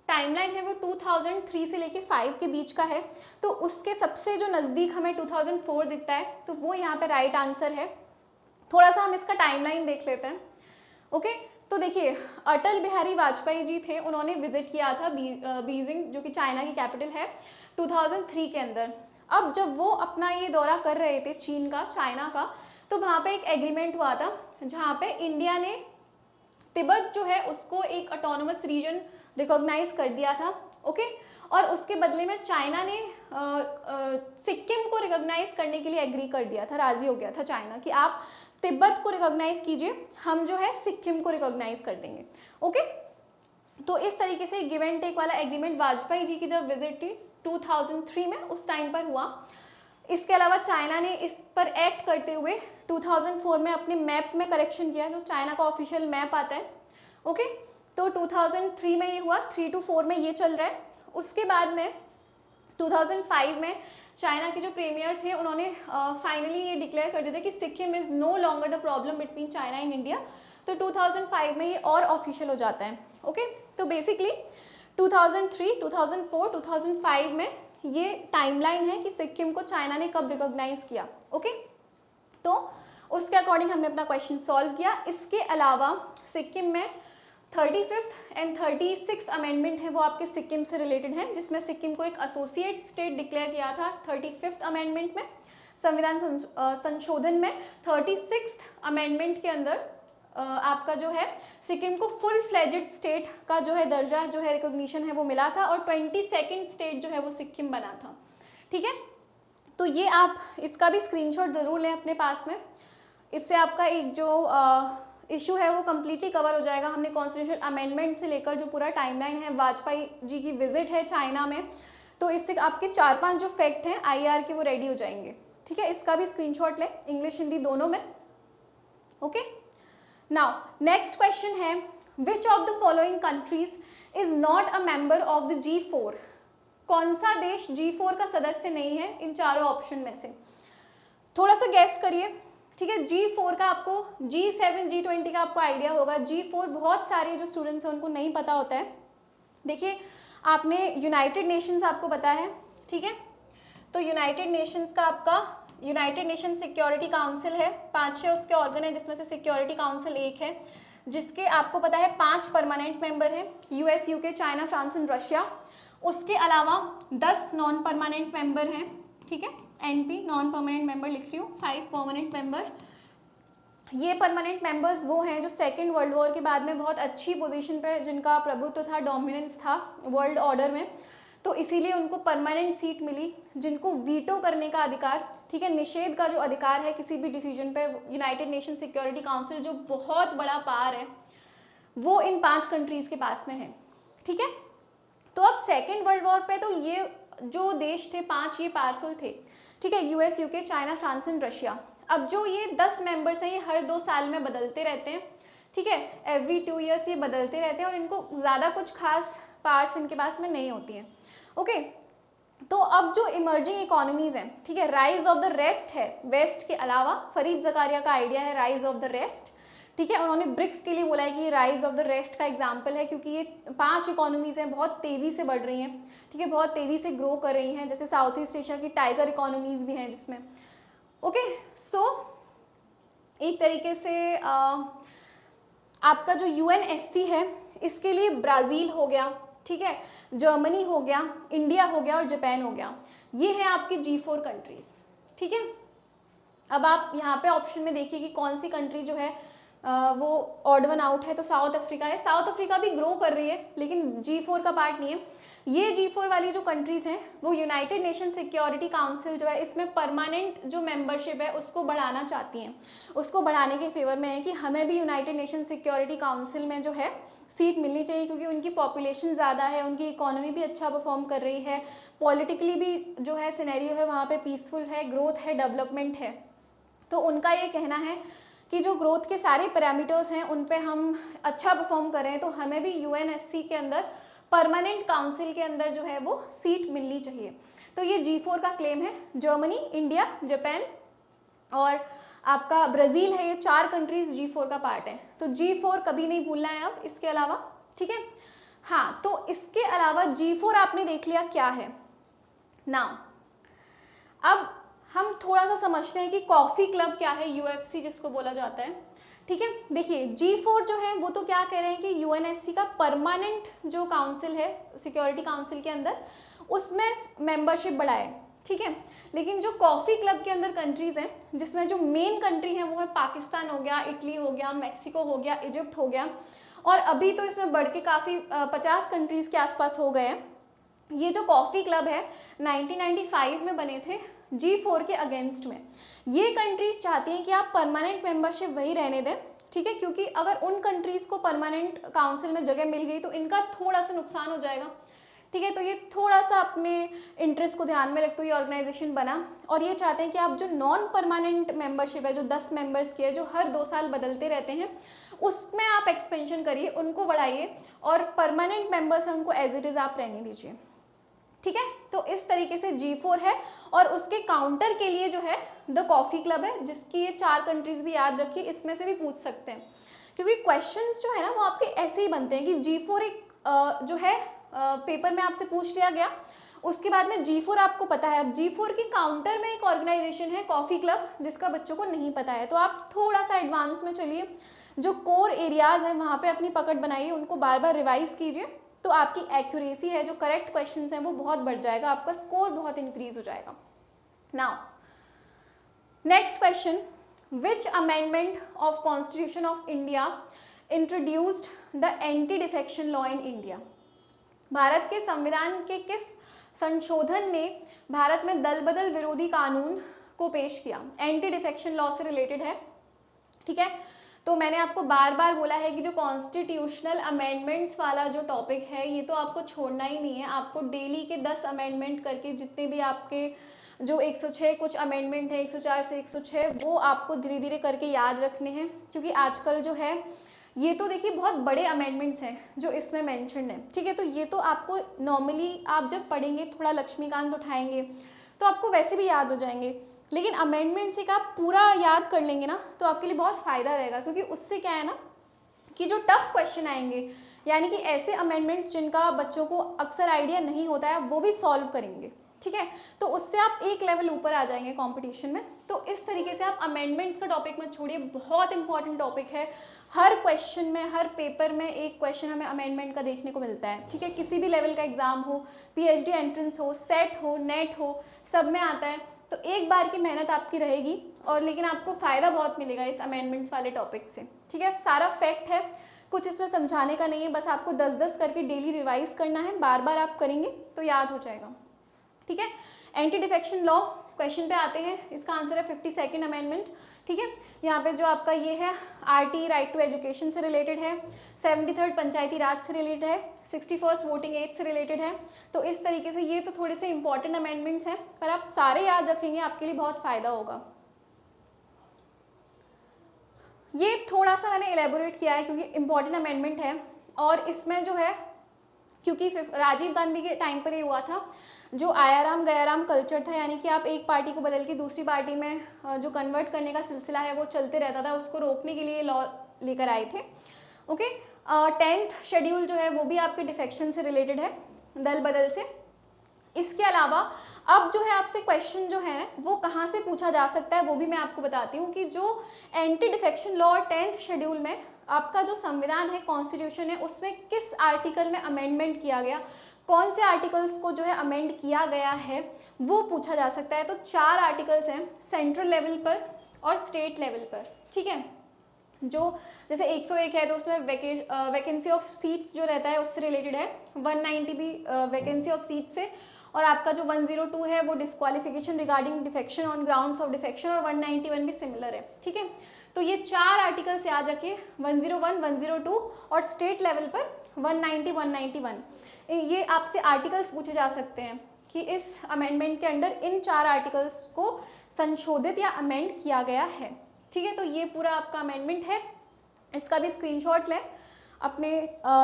Speaker 1: टाइमलाइन है वो 2003 से लेके 5 के बीच का है, तो उसके सबसे जो नज़दीक हमें 2004 दिखता है, तो वो यहाँ पे राइट आंसर है। थोड़ा सा हम इसका टाइमलाइन देख लेते हैं। ओके, तो देखिए अटल बिहारी वाजपेयी जी थे, उन्होंने विजिट किया था बीजिंग, जो कि चाइना की कैपिटल है, 2003 के अंदर। अब जब वो अपना ये दौरा कर रहे थे चीन का, चाइना का, तो वहाँ पे एक एग्रीमेंट हुआ था जहाँ पे इंडिया ने तिब्बत जो है उसको एक ऑटोनोमस रीजन रिकॉग्नाइज कर दिया था। ओके, और उसके बदले में चाइना ने सिक्किम को रिकॉग्नाइज करने के लिए एग्री कर दिया था, राजी हो गया था चाइना कि आप तिब्बत को रिकॉग्नाइज कीजिए, हम जो है सिक्किम को रिकॉग्नाइज कर देंगे। ओके, तो इस तरीके से गिव एंड टेक वाला एग्रीमेंट वाजपेयी जी की जब विजिट थी 2003 में, उस टाइम पर हुआ। इसके अलावा चाइना ने इस पर एक्ट करते हुए 2004 में अपने मैप में करेक्शन किया, जो चाइना का ऑफिशियल मैप आता है। ओके, तो 2003 में ये हुआ, 3 to 4 में ये चल रहा है। उसके बाद में 2005 में चाइना के जो प्रीमियर थे, उन्होंने फाइनली ये डिक्लेयर कर दिया था कि Sikkim is no longer the problem between China and India. तो 2005 में ये और ऑफिशियल हो जाता है। ओके, तो बेसिकली 2003, 2004, 2005 में ये टाइमलाइन है कि सिक्किम को चाइना ने कब रिकॉग्नाइज किया। ओके, तो उसके अकॉर्डिंग हमने अपना क्वेश्चन सॉल्व किया। इसके अलावा सिक्किम में 35th एंड 36th अमेंडमेंट है, वो आपके सिक्किम से रिलेटेड है, जिसमें सिक्किम को एक एसोसिएट स्टेट डिक्लेयर किया था 35th अमेंडमेंट में, संविधान संशोधन में। 36th अमेंडमेंट के अंदर आपका जो है सिक्किम को फुल फ्लेजेड स्टेट का जो है दर्जा जो है रिकॉग्निशन है वो मिला था, और 22nd स्टेट जो है वो सिक्किम बना था। ठीक है, तो ये आप इसका भी स्क्रीनशॉट ज़रूर लें अपने पास में, इससे आपका एक जो इशू है वो कम्प्लीटली कवर हो जाएगा। हमने कॉन्स्टिट्यूशन अमेंडमेंट से लेकर जो पूरा टाइमलाइन है, वाजपेयी जी की विजिट है चाइना में, तो इससे आपके 4-5 जो फैक्ट हैं IR के वो रेडी हो जाएंगे। ठीक है, इसका भी स्क्रीनशॉट लें, इंग्लिश हिंदी दोनों में। ओके, नाउ नेक्स्ट क्वेश्चन है, which of the following countries is not a member of the G4? कौन सा देश G4 का सदस्य नहीं है इन चारों ऑप्शन में से? थोड़ा सा गैस करिए। ठीक है, G4 का आपको, G7, G20 का आपको आइडिया होगा। G4 बहुत सारे जो स्टूडेंट्स हैं उनको नहीं पता होता है। देखिए, आपने यूनाइटेड नेशंस आपको पता है, ठीक है, तो यूनाइटेड नेशंस का आपका यूनाइटेड नेशन सिक्योरिटी काउंसिल है, 5-6 उसके ऑर्गन है, जिसमें से सिक्योरिटी काउंसिल एक है, जिसके आपको पता है 5 परमानेंट मेंबर हैं, US, UK, China, France and Russia. उसके अलावा 10 नॉन परमानेंट मेंबर हैं। ठीक है, NP नॉन परमानेंट मेंबर लिख रही हूँ, 5 परमानेंट मेंबर। ये परमानेंट मेंबर्स वो हैं जो सेकेंड वर्ल्ड वॉर के बाद में बहुत अच्छी पोजीशन पे, जिनका प्रभुत्व था, डोमिनेंस था वर्ल्ड ऑर्डर में, तो इसीलिए उनको परमानेंट सीट मिली। जिनको वीटो करने का अधिकार, ठीक है, निषेध का जो अधिकार है किसी भी डिसीजन पे, यूनाइटेड नेशन सिक्योरिटी काउंसिल जो बहुत बड़ा पावर है, वो इन 5 कंट्रीज़ के पास में है। ठीक है, तो अब सेकेंड वर्ल्ड वॉर पे तो ये जो देश थे 5, ये पावरफुल थे। ठीक है, US, UK, China, France and Russia. अब जो ये 10 मेंबर्स हैं, ये हर 2 साल में बदलते रहते हैं। ठीक है, एवरी 2 ईयर्स ये बदलते रहते हैं, और इनको ज़्यादा कुछ खास पावर्स इनके पास में नहीं होती हैं। ओके, तो अब जो इमर्जिंग इकोनॉमीज़ हैं, ठीक है, राइज ऑफ द रेस्ट है, वेस्ट के अलावा। फरीद ज़कारिया का आइडिया है राइज ऑफ द रेस्ट। ठीक है, उन्होंने ब्रिक्स के लिए बोला है कि ये राइज ऑफ द रेस्ट का एग्जाम्पल है, क्योंकि ये 5 इकोनॉमीज़ हैं, बहुत तेज़ी से बढ़ रही हैं। ठीक है, बहुत तेज़ी से ग्रो कर रही हैं, जैसे साउथ ईस्ट एशिया की टाइगर इकोनॉमीज़ भी हैं जिसमें। ओके, सो एक तरीके से आपका जो UNSC है, इसके लिए ब्राज़ील हो गया, ठीक है, जर्मनी हो गया, इंडिया हो गया और जापान हो गया। ये है आपकी G4 कंट्रीज। ठीक है, अब आप यहाँ पे ऑप्शन में देखिए कि कौन सी कंट्री जो है वो ऑड वन आउट है, तो साउथ अफ्रीका है। साउथ अफ्रीका भी ग्रो कर रही है लेकिन G4 का पार्ट नहीं है। ये G4 वाली जो कंट्रीज हैं वो यूनाइटेड नेशन सिक्योरिटी काउंसिल जो है इसमें परमानेंट जो मेंबरशिप है उसको बढ़ाना चाहती हैं। उसको बढ़ाने के फेवर में है कि हमें भी यूनाइटेड नेशन सिक्योरिटी काउंसिल में जो है सीट मिलनी चाहिए, क्योंकि उनकी पॉपुलेशन ज़्यादा है, उनकी इकोनॉमी भी अच्छा परफॉर्म कर रही है, पॉलिटिकली भी जो है सिनेरियो है वहाँ पे पीसफुल है, ग्रोथ है, डेवलपमेंट है। तो उनका ये कहना है कि जो ग्रोथ के सारे पैरामीटर्स हैं उन पे हम अच्छा परफॉर्म करें तो हमें भी यूएनएससी के अंदर परमानेंट काउंसिल के अंदर जो है वो सीट मिलनी चाहिए। तो ये G4 का क्लेम है। जर्मनी, इंडिया, जापान और आपका ब्राज़ील है, ये 4 कंट्रीज G4 का पार्ट है। तो G4 कभी नहीं भूलना है अब इसके अलावा। ठीक है, हाँ, तो इसके अलावा G4 आपने देख लिया क्या है। नाउ अब हम थोड़ा सा समझते हैं कि कॉफ़ी क्लब क्या है, UFC जिसको बोला जाता है। ठीक है, देखिए G4 जो है वो तो क्या कह रहे हैं कि यूएनएससी का परमानेंट जो काउंसिल है सिक्योरिटी काउंसिल के अंदर उसमें मेंबरशिप बढ़ाए। ठीक है, लेकिन जो कॉफ़ी क्लब के अंदर कंट्रीज़ हैं जिसमें जो मेन कंट्री हैं वो है पाकिस्तान हो गया, इटली हो गया, मैक्सिको हो गया, इजिप्ट हो गया, और अभी तो इसमें बढ़ के काफ़ी 50 कंट्रीज़ के आसपास हो गए हैं। ये जो कॉफ़ी क्लब है 1995 में बने थे G4 के अगेंस्ट में। ये कंट्रीज़ चाहती हैं कि आप परमानेंट मेंबरशिप वही रहने दें। ठीक है, क्योंकि अगर उन कंट्रीज़ को परमानेंट काउंसिल में जगह मिल गई तो इनका थोड़ा सा नुकसान हो जाएगा। ठीक है, तो ये थोड़ा सा अपने इंटरेस्ट को ध्यान में रखते हुए ऑर्गेनाइजेशन बना, और ये चाहते हैं कि आप जो नॉन परमानेंट मेंबरशिप है जो 10 मेंबर्स की है जो हर 2 साल बदलते रहते हैं उसमें आप एक्सपेंशन करिए, उनको बढ़ाइए, और परमानेंट मेंबर्स हैं उनको एज इट इज़ आप रहने दीजिए। ठीक है, तो इस तरीके से G4 है, और उसके काउंटर के लिए जो है द कॉफ़ी क्लब है, जिसकी ये 4 कंट्रीज़ भी याद रखिए, इसमें से भी पूछ सकते हैं, क्योंकि क्वेश्चंस जो है ना वो आपके ऐसे ही बनते हैं कि G4 एक जो है पेपर में आपसे पूछ लिया गया, उसके बाद में G4 आपको पता है। अब G4 की काउंटर में एक ऑर्गेनाइजेशन है कॉफ़ी क्लब जिसका बच्चों को नहीं पता है, तो आप थोड़ा सा एडवांस में चलिए, जो कोर एरियाज़ हैं वहाँ पे अपनी पकड़ बनाइए, उनको बार बार रिवाइज कीजिए, तो आपकी एक्यूरेसी है, जो करेक्ट क्वेश्चंस हैं वो बहुत बढ़ जाएगा, आपका स्कोर बहुत इंक्रीज हो जाएगा। Now next question, which amendment of constitution of India introduced the anti defection law in India. Bharat के संविधान के किस संशोधन ने भारत में दल बदल विरोधी कानून को पेश किया। एंटी डिफेक्शन लॉ से रिलेटेड है। ठीक है, तो मैंने आपको बार बार बोला है कि जो कॉन्स्टिट्यूशनल अमेंडमेंट्स वाला जो टॉपिक है ये तो आपको छोड़ना ही नहीं है। आपको डेली के 10 अमेंडमेंट करके जितने भी आपके जो 106 कुछ अमेंडमेंट है 104 से 106 वो आपको धीरे धीरे करके याद रखने हैं, क्योंकि आजकल जो है ये तो देखिए बहुत बड़े अमेंडमेंट्स हैं जो इसमें मेंशन है। ठीक है, तो ये तो आपको नॉर्मली आप जब पढ़ेंगे थोड़ा लक्ष्मीकांत उठाएंगे तो आपको वैसे भी याद हो जाएंगे, लेकिन अमेंडमेंट्स एक आप पूरा याद कर लेंगे ना तो आपके लिए बहुत फ़ायदा रहेगा, क्योंकि उससे क्या है ना कि जो टफ क्वेश्चन आएंगे, यानी कि ऐसे अमेंडमेंट्स जिनका बच्चों को अक्सर आइडिया नहीं होता है वो भी सॉल्व करेंगे। ठीक है, तो उससे आप एक लेवल ऊपर आ जाएंगे कंपटीशन में। तो इस तरीके से आप अमेंडमेंट्स का टॉपिक मत छोड़िए, बहुत इंपॉर्टेंट टॉपिक है। हर क्वेश्चन में, हर पेपर में एक क्वेश्चन हमें अमेंडमेंट का देखने को मिलता है। ठीक है, किसी भी लेवल का एग्जाम हो, PhD एंट्रेंस हो, सेट हो, नेट हो, सब में आता है। तो एक बार की मेहनत आपकी रहेगी, और लेकिन आपको फ़ायदा बहुत मिलेगा इस अमेंडमेंट्स वाले टॉपिक से। ठीक है, सारा फैक्ट है, कुछ इसमें समझाने का नहीं है, बस आपको 10-10 करके डेली रिवाइज करना है, बार बार आप करेंगे तो याद हो जाएगा। ठीक है, एंटी डिफेक्शन लॉ क्वेश्चन पे आते हैं, इसका आंसर है 52nd अमेंडमेंट। ठीक है, यहाँ पे जो आपका ये है RT राइट टू एजुकेशन से रिलेटेड है, 73rd पंचायती राज से रिलेटेड है, 61st वोटिंग एज से रिलेटेड है। तो इस तरीके से ये तो थोड़े से इंपॉर्टेंट अमेंडमेंट्स हैं, पर आप सारे याद रखेंगे आपके लिए बहुत फ़ायदा होगा। ये थोड़ा सा मैंने एलेबोरेट किया है क्योंकि इम्पॉर्टेंट अमेंडमेंट है, और इसमें जो है क्योंकि राजीव गांधी के टाइम पर ये हुआ था, जो आयाराम गयाराम कल्चर था, यानी कि आप एक पार्टी को बदल के दूसरी पार्टी में जो कन्वर्ट करने का सिलसिला है वो चलते रहता था, उसको रोकने के लिए लॉ लेकर आए थे। ओके, 10th शेड्यूल जो है वो भी आपके डिफेक्शन से रिलेटेड है, दल बदल से। इसके अलावा अब जो है आपसे क्वेश्चन जो है वो कहाँ से पूछा जा सकता है वो भी मैं आपको बताती हूँ कि जो anti defection law 10th schedule में आपका जो संविधान है, कॉन्स्टिट्यूशन है, उसमें किस आर्टिकल में अमेंडमेंट किया गया, कौन से आर्टिकल्स को जो है अमेंड किया गया है, वो पूछा जा सकता है। तो 4 आर्टिकल्स हैं सेंट्रल लेवल पर और स्टेट लेवल पर, ठीक है। जो जैसे 101 है तो उसमें वैकेंसी ऑफ सीट्स जो रहता है उससे रिलेटेड है, 190 भी वैकेंसी ऑफ सीट से, और आपका जो 102 है वो disqualification regarding defection on grounds of defection, और 191 भी सिमिलर है, ठीक है। तो ये 4 आर्टिकल्स याद रखिए, 101, 102 और स्टेट लेवल पर 190, 191। ये आपसे आर्टिकल्स पूछे जा सकते हैं कि इस अमेंडमेंट के अंडर इन 4 आर्टिकल्स को संशोधित या अमेंड किया गया है, ठीक है। तो ये पूरा आपका अमेंडमेंट है, इसका भी स्क्रीनशॉट लें, अपने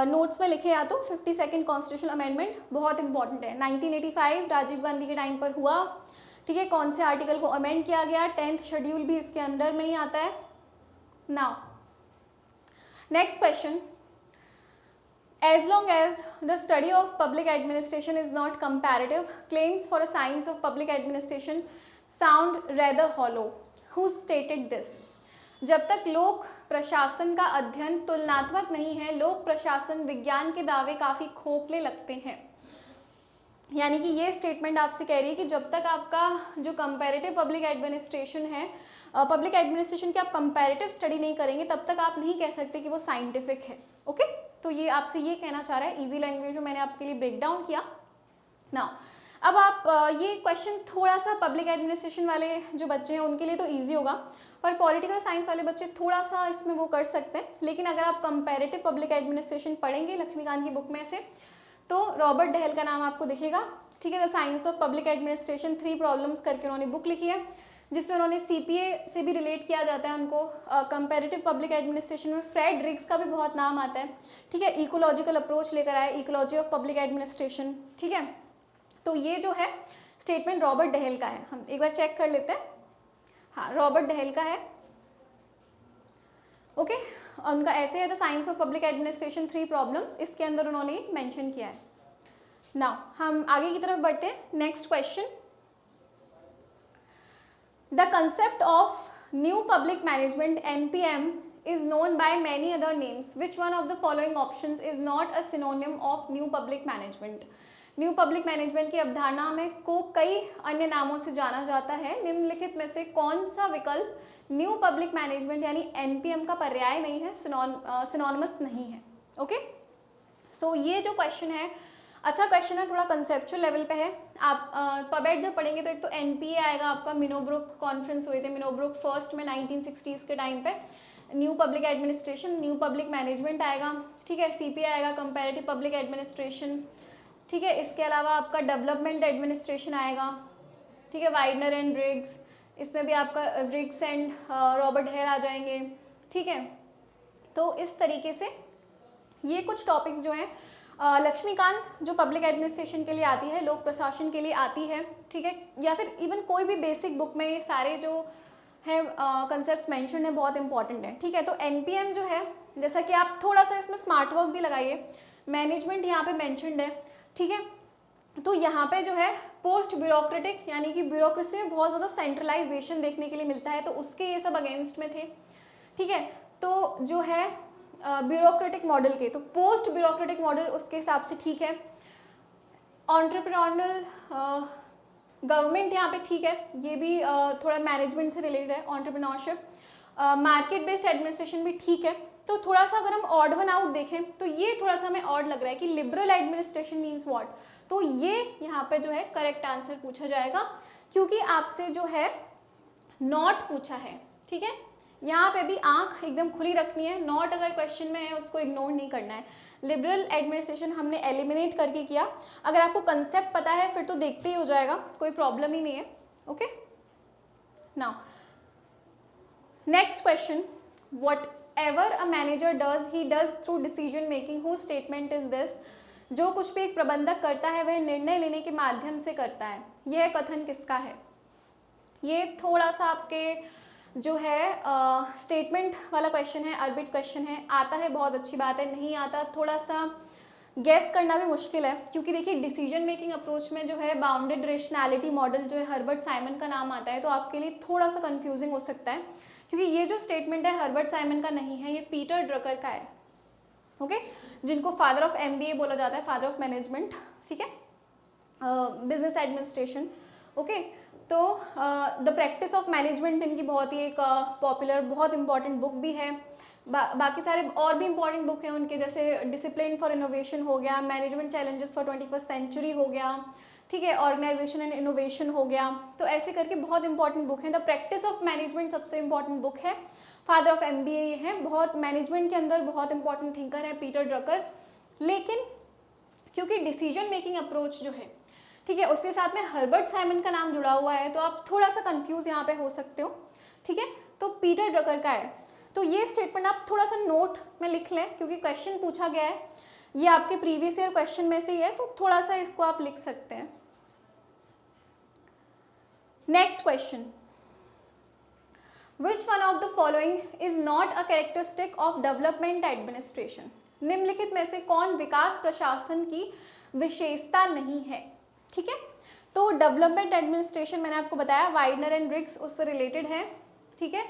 Speaker 1: नोट्स में लिखे, या तो 52nd कॉन्स्टिट्यूशनल अमेंडमेंट बहुत इंपॉर्टेंट है, 1985 राजीव गांधी के टाइम पर हुआ, ठीक है। कौन से आर्टिकल को अमेंड किया गया, 10th शेड्यूल भी इसके अंडर में ही आता है। Now next question, as long as the study of public administration is not comparative, claims for a science of public administration sound rather hollow. Who stated this? जब तक लोक प्रशासन का अध्ययन तुलनात्मक नहीं है, लोक प्रशासन विज्ञान के दावे काफ़ी खोखले लगते हैं। यानी कि ये स्टेटमेंट आपसे कह रही है कि जब तक आपका जो कंपैरेटिव पब्लिक एडमिनिस्ट्रेशन है, पब्लिक एडमिनिस्ट्रेशन की आप कंपैरेटिव स्टडी नहीं करेंगे, तब तक आप नहीं कह सकते कि वो साइंटिफिक है, ओके। तो ये आपसे ये कहना चाह रहा है, इजी लैंग्वेज में मैंने आपके लिए ब्रेक डाउन किया ना। अब आप ये क्वेश्चन थोड़ा सा पब्लिक एडमिनिस्ट्रेशन वाले जो बच्चे हैं उनके लिए तो इजी होगा, पर पॉलिटिकल साइंस वाले बच्चे थोड़ा सा इसमें वो कर सकते हैं। लेकिन अगर आप कंपैरेटिव पब्लिक एडमिनिस्ट्रेशन पढ़ेंगे लक्ष्मीकांत की बुक में से, तो रॉबर्ट डहेल का नाम आपको दिखेगा, ठीक है। The science of public administration 3 problems करके उन्होंने बुक लिखी है, जिसमें उन्होंने CPA से भी रिलेट किया जाता है उनको। कंपैरेटिव पब्लिक एडमिनिस्ट्रेशन में फ्रेड रिग्स का भी बहुत नाम आता है, ठीक है। इकोलॉजिकल अप्रोच लेकर आए, इकोलॉजी ऑफ पब्लिक एडमिनिस्ट्रेशन, ठीक है। तो ये जो है स्टेटमेंट रॉबर्ट डहेल का है, हम एक बार चेक कर लेते हैं। हाँ, रॉबर्ट डहेल का है, ओके। उनका ऐसे है the science of public administration 3 problems, इसके अंदर उन्होंने मेंशन किया है। नाउ हम आगे की तरफ बढ़ते हैं। Next question, the concept of new public management NPM is known by many other names. Which one of the following options is not a synonym of new public management? New public management की अवधारणा में को कई अन्य नामों से जाना जाता है, निम्नलिखित में से कौन सा विकल्प न्यू पब्लिक मैनेजमेंट यानी NPM का पर्याय नहीं है, सिनोनिमस नहीं है, ओके। सो ये जो क्वेश्चन है, अच्छा क्वेश्चन है, थोड़ा कंसेप्चुअल लेवल पे है। आप पबेट जब पढ़ेंगे तो एक तो NPA आएगा आपका, मिनोब्रुक कॉन्फ्रेंस हुए थे, मिनोब्रुक फर्स्ट में 1960s के टाइम पे, new public administration, new public management आएगा, ठीक है। CPA आएगा, कंपैरेटिव पब्लिक एडमिनिस्ट्रेशन, ठीक है। इसके अलावा आपका डेवलपमेंट एडमिनिस्ट्रेशन आएगा, ठीक है, वाइडनर एंड ब्रिग्स, इसमें भी आपका ब्रिग्स एंड रॉबर्ट डहेल आ जाएंगे, ठीक है। तो इस तरीके से ये कुछ टॉपिक्स जो हैं लक्ष्मीकांत जो पब्लिक एडमिनिस्ट्रेशन के लिए आती है, लोक प्रशासन के लिए आती है, ठीक है, या फिर इवन कोई भी बेसिक बुक में ये सारे जो है कंसेप्ट मेंशन है बहुत इंपॉर्टेंट है, ठीक है। तो NPM जो है, जैसा कि आप थोड़ा सा इसमें स्मार्ट वर्क भी लगाइए, मैनेजमेंट यहाँ पे मेंशनड है, ठीक है। तो यहाँ पे जो है पोस्ट ब्यूरोक्रेटिक यानी कि ब्यूरोक्रेसी में बहुत ज़्यादा सेंट्रलाइजेशन देखने के लिए मिलता है, तो उसके ये सब अगेंस्ट में थे, ठीक है। तो जो है ब्यूरोक्रेटिक मॉडल के, तो पोस्ट ब्यूरोक्रेटिक मॉडल उसके हिसाब से ठीक है। एंटरप्रेन्योरियल गवर्नमेंट यहाँ पे ठीक है, ये भी थोड़ा मैनेजमेंट से रिलेटेड है, एंटरप्रेन्योरशिप। मार्केट बेस्ड एडमिनिस्ट्रेशन भी ठीक है। तो थोड़ा सा अगर हम ऑड वन आउट देखें तो ये थोड़ा सा हमें ऑड लग रहा है कि लिबरल एडमिनिस्ट्रेशन मीन्स व्हाट, तो ये यहाँ पे जो है करेक्ट आंसर पूछा जाएगा, क्योंकि आपसे जो है नॉट पूछा है, ठीक है। यहाँ पे भी आंख एकदम खुली रखनी है, नॉट अगर क्वेश्चन में है उसको इग्नोर नहीं करना है। लिबरल एडमिनिस्ट्रेशन हमने एलिमिनेट करके किया, अगर आपको कंसेप्ट पता है फिर तो देखते ही हो जाएगा, कोई प्रॉब्लम ही नहीं है, okay. Now next question, whatever a manager does he does through decision making, whose statement is this? जो कुछ भी एक प्रबंधक करता है वह निर्णय लेने के माध्यम से करता है, यह कथन किसका है? ये थोड़ा सा आपके जो है स्टेटमेंट वाला क्वेश्चन है, अर्बिट क्वेश्चन है, आता है बहुत अच्छी बात है, नहीं आता थोड़ा सा गैस करना भी मुश्किल है, क्योंकि देखिए डिसीजन मेकिंग अप्रोच में जो है बाउंडेड रेशनैलिटी मॉडल जो है हर्बर्ट साइमन का नाम आता है, तो आपके लिए थोड़ा सा कंफ्यूजिंग हो सकता है, क्योंकि ये जो स्टेटमेंट है हर्बर्ट साइमन का नहीं है, ये पीटर ड्रकर का है, ओके, जिनको फादर ऑफ एमबीए बोला जाता है, फादर ऑफ मैनेजमेंट, ठीक है, बिजनेस एडमिनिस्ट्रेशन, ओके। तो द प्रैक्टिस ऑफ मैनेजमेंट इनकी बहुत ही एक पॉपुलर, बहुत इंपॉर्टेंट बुक भी है। बाकी सारे और भी इंपॉर्टेंट बुक हैं उनके, जैसे डिसिप्लिन फॉर इनोवेशन हो गया, management challenges for 21st century हो गया, ठीक है, ऑर्गेनाइजेशन एंड इनोवेशन हो गया। तो ऐसे करके बहुत इंपॉर्टेंट बुक है। द प्रैक्टिस ऑफ मैनेजमेंट सबसे इंपॉर्टेंट बुक है, फादर ऑफ एमबीए ये है, बहुत मैनेजमेंट के अंदर बहुत इंपॉर्टेंट थिंकर है पीटर ड्रकर। लेकिन क्योंकि डिसीजन मेकिंग अप्रोच जो है, ठीक है, उसके साथ में हर्बर्ट साइमन का नाम जुड़ा हुआ है, तो आप थोड़ा सा कंफ्यूज यहाँ पे हो सकते हो, ठीक है। तो पीटर ड्रकर का है, तो ये स्टेटमेंट आप थोड़ा सा नोट में लिख लें, क्योंकि क्वेश्चन पूछा गया है, ये आपके प्रीवियस ईयर क्वेश्चन में से ही है, तो थोड़ा सा इसको आप लिख सकते हैं। Next question, which one of the following is not a characteristic of development administration? निम्नलिखित में से कौन विकास प्रशासन की विशेषता नहीं है, ठीक है। तो डेवलपमेंट एडमिनिस्ट्रेशन मैंने आपको बताया वाइडनर एंड रिग्स उससे रिलेटेड है, ठीक है।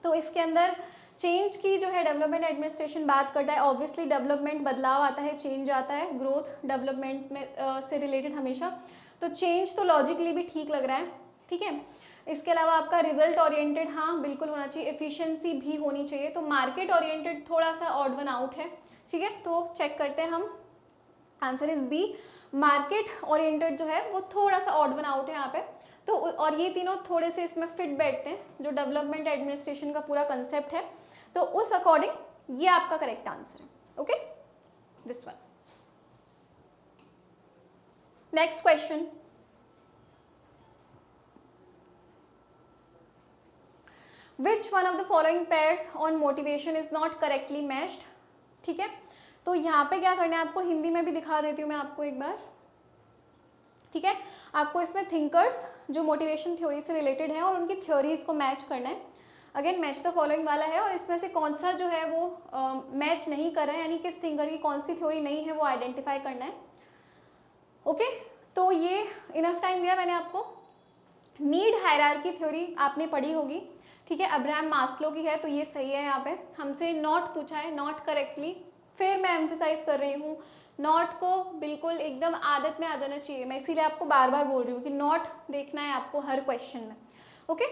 Speaker 1: तो इसके अंदर चेंज की जो है डेवलपमेंट एडमिनिस्ट्रेशन बात करता है, ऑब्वियसली डेवलपमेंट बदलाव आता है, चेंज आता है, ग्रोथ डेवलपमेंट में से रिलेटेड हमेशा, तो चेंज तो लॉजिकली भी ठीक लग रहा है, ठीक है। इसके अलावा आपका रिजल्ट ओरिएंटेड, हाँ बिल्कुल होना चाहिए, एफिशिएंसी भी होनी चाहिए। तो मार्केट ओरिएंटेड थोड़ा सा ऑड वन आउट है, ठीक है, तो चेक करते हैं हम, answer is B, market oriented जो है वो थोड़ा सा ऑड वन आउट है यहाँ पे। तो और ये तीनों थोड़े से इसमें फिट बैठते हैं, जो डेवलपमेंट एडमिनिस्ट्रेशन का पूरा कंसेप्ट है, तो उस अकॉर्डिंग ये आपका करेक्ट आंसर है, okay, this one. Next question, which one of the following pairs on motivation is not correctly matched, ठीक है। तो यहाँ पे क्या करना है आपको, हिंदी में भी दिखा देती हूँ मैं आपको एक बार, ठीक है। आपको इसमें थिंकर्स जो मोटिवेशन थ्योरी से रिलेटेड है और उनकी थ्योरीज को मैच करना है। अगेन मैच द फॉलोइंग वाला है, और इसमें से कौन सा जो है वो मैच नहीं कर रहा है, यानी किस थिंकर की कौन सी थ्योरी नहीं है वो आइडेंटिफाई करना है, ओके। तो ये इनफ टाइम दिया मैंने आपको। नीड हायरार्की थ्योरी आपने पढ़ी होगी, ठीक है, अब्राहम मास्लो की है, तो ये सही है। यहाँ पे हमसे नॉट पूछा है, नॉट करेक्टली, फिर मैं एम्फेसाइज कर रही हूँ, नॉट को बिल्कुल एकदम आदत में आ जाना चाहिए, मैं इसीलिए आपको बार बार बोल रही हूँ कि नॉट देखना है आपको हर क्वेश्चन में, okay.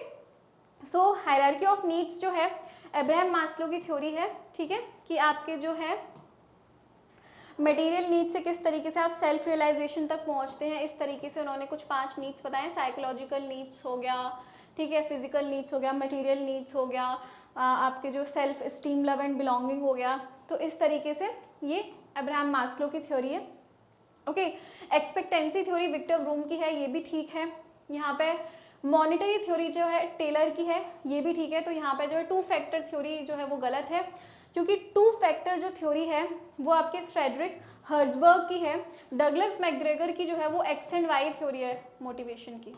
Speaker 1: So hierarchy of needs जो है अब्राहम मास्लो की थ्योरी है, ठीक है, कि आपके जो है मटेरियल नीड्स से किस तरीके से आप सेल्फ रियलाइजेशन तक पहुँचते हैं, इस तरीके से उन्होंने कुछ 5 नीड्स बताए, साइकोलॉजिकल नीड्स हो गया, ठीक है, फिजिकल नीड्स हो गया, मटेरियल नीड्स हो गया, आपके जो self esteem, love and belonging हो गया। तो इस तरीके से ये अब्राहम मास्लो की थ्योरी है, okay. Expectancy theory Victor Vroom की है, ये भी ठीक है। यहाँ पे मॉनिटरी थ्योरी जो है टेलर की है, ये भी ठीक है। तो यहाँ पे जो है 2 फैक्टर थ्योरी जो है वो गलत है, क्योंकि 2 फैक्टर जो थ्योरी है वो आपके फ्रेडरिक हर्जबर्ग की है। डगलस मैकग्रेगर की जो है वो एक्स एंड वाई थ्योरी है मोटिवेशन की,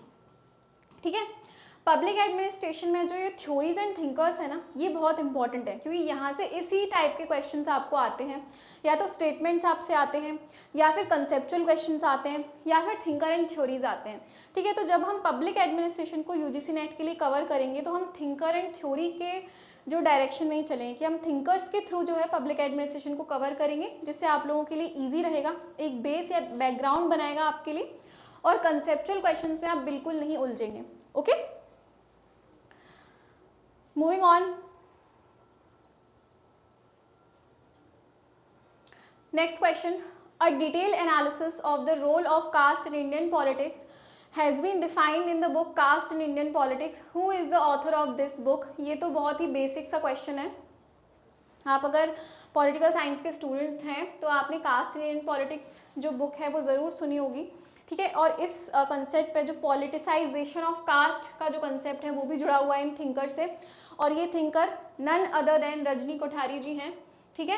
Speaker 1: ठीक है। पब्लिक एडमिनिस्ट्रेशन में जो ये थ्योरीज एंड थिंकर्स है ना, ये बहुत इंपॉर्टेंट है, क्योंकि यहाँ से इसी टाइप के क्वेश्चंस आपको आते हैं, या तो स्टेटमेंट्स आपसे आते हैं, या फिर कंसेप्चुअल क्वेश्चंस आते हैं, या फिर थिंकर एंड थ्योरीज आते हैं, ठीक है। तो जब हम पब्लिक एडमिनिस्ट्रेशन को यूजीसी नेट के लिए कवर करेंगे, तो हम थिंकर एंड थ्योरी के जो डायरेक्शन में ही चलेंगे, कि हम थिंकर्स के थ्रू जो है पब्लिक एडमिनिस्ट्रेशन को कवर करेंगे, जिससे आप लोगों के लिए ईजी रहेगा, एक बेस या बैकग्राउंड बनाएगा आपके लिए, और कंसेप्चुअल क्वेश्चंस में आप बिल्कुल नहीं उलझेंगे, okay. Moving on, next question, a detailed analysis of the role of caste in Indian politics has been defined in the book Caste in Indian Politics. Who is the author of this book? ये तो बहुत ही basic सा question है, आप अगर political science के students हैं तो आपने कास्ट इन इंडियन पॉलिटिक्स जो बुक है वो ज़रूर सुनी होगी, ठीक है। और इस कंसेप्ट पे जो पॉलिटिसाइजेशन ऑफ कास्ट का जो कंसेप्ट है वो भी जुड़ा हुआ है इन थिंकर से, और ये thinker none other than Rajni Kothari ji हैं, ठीक है।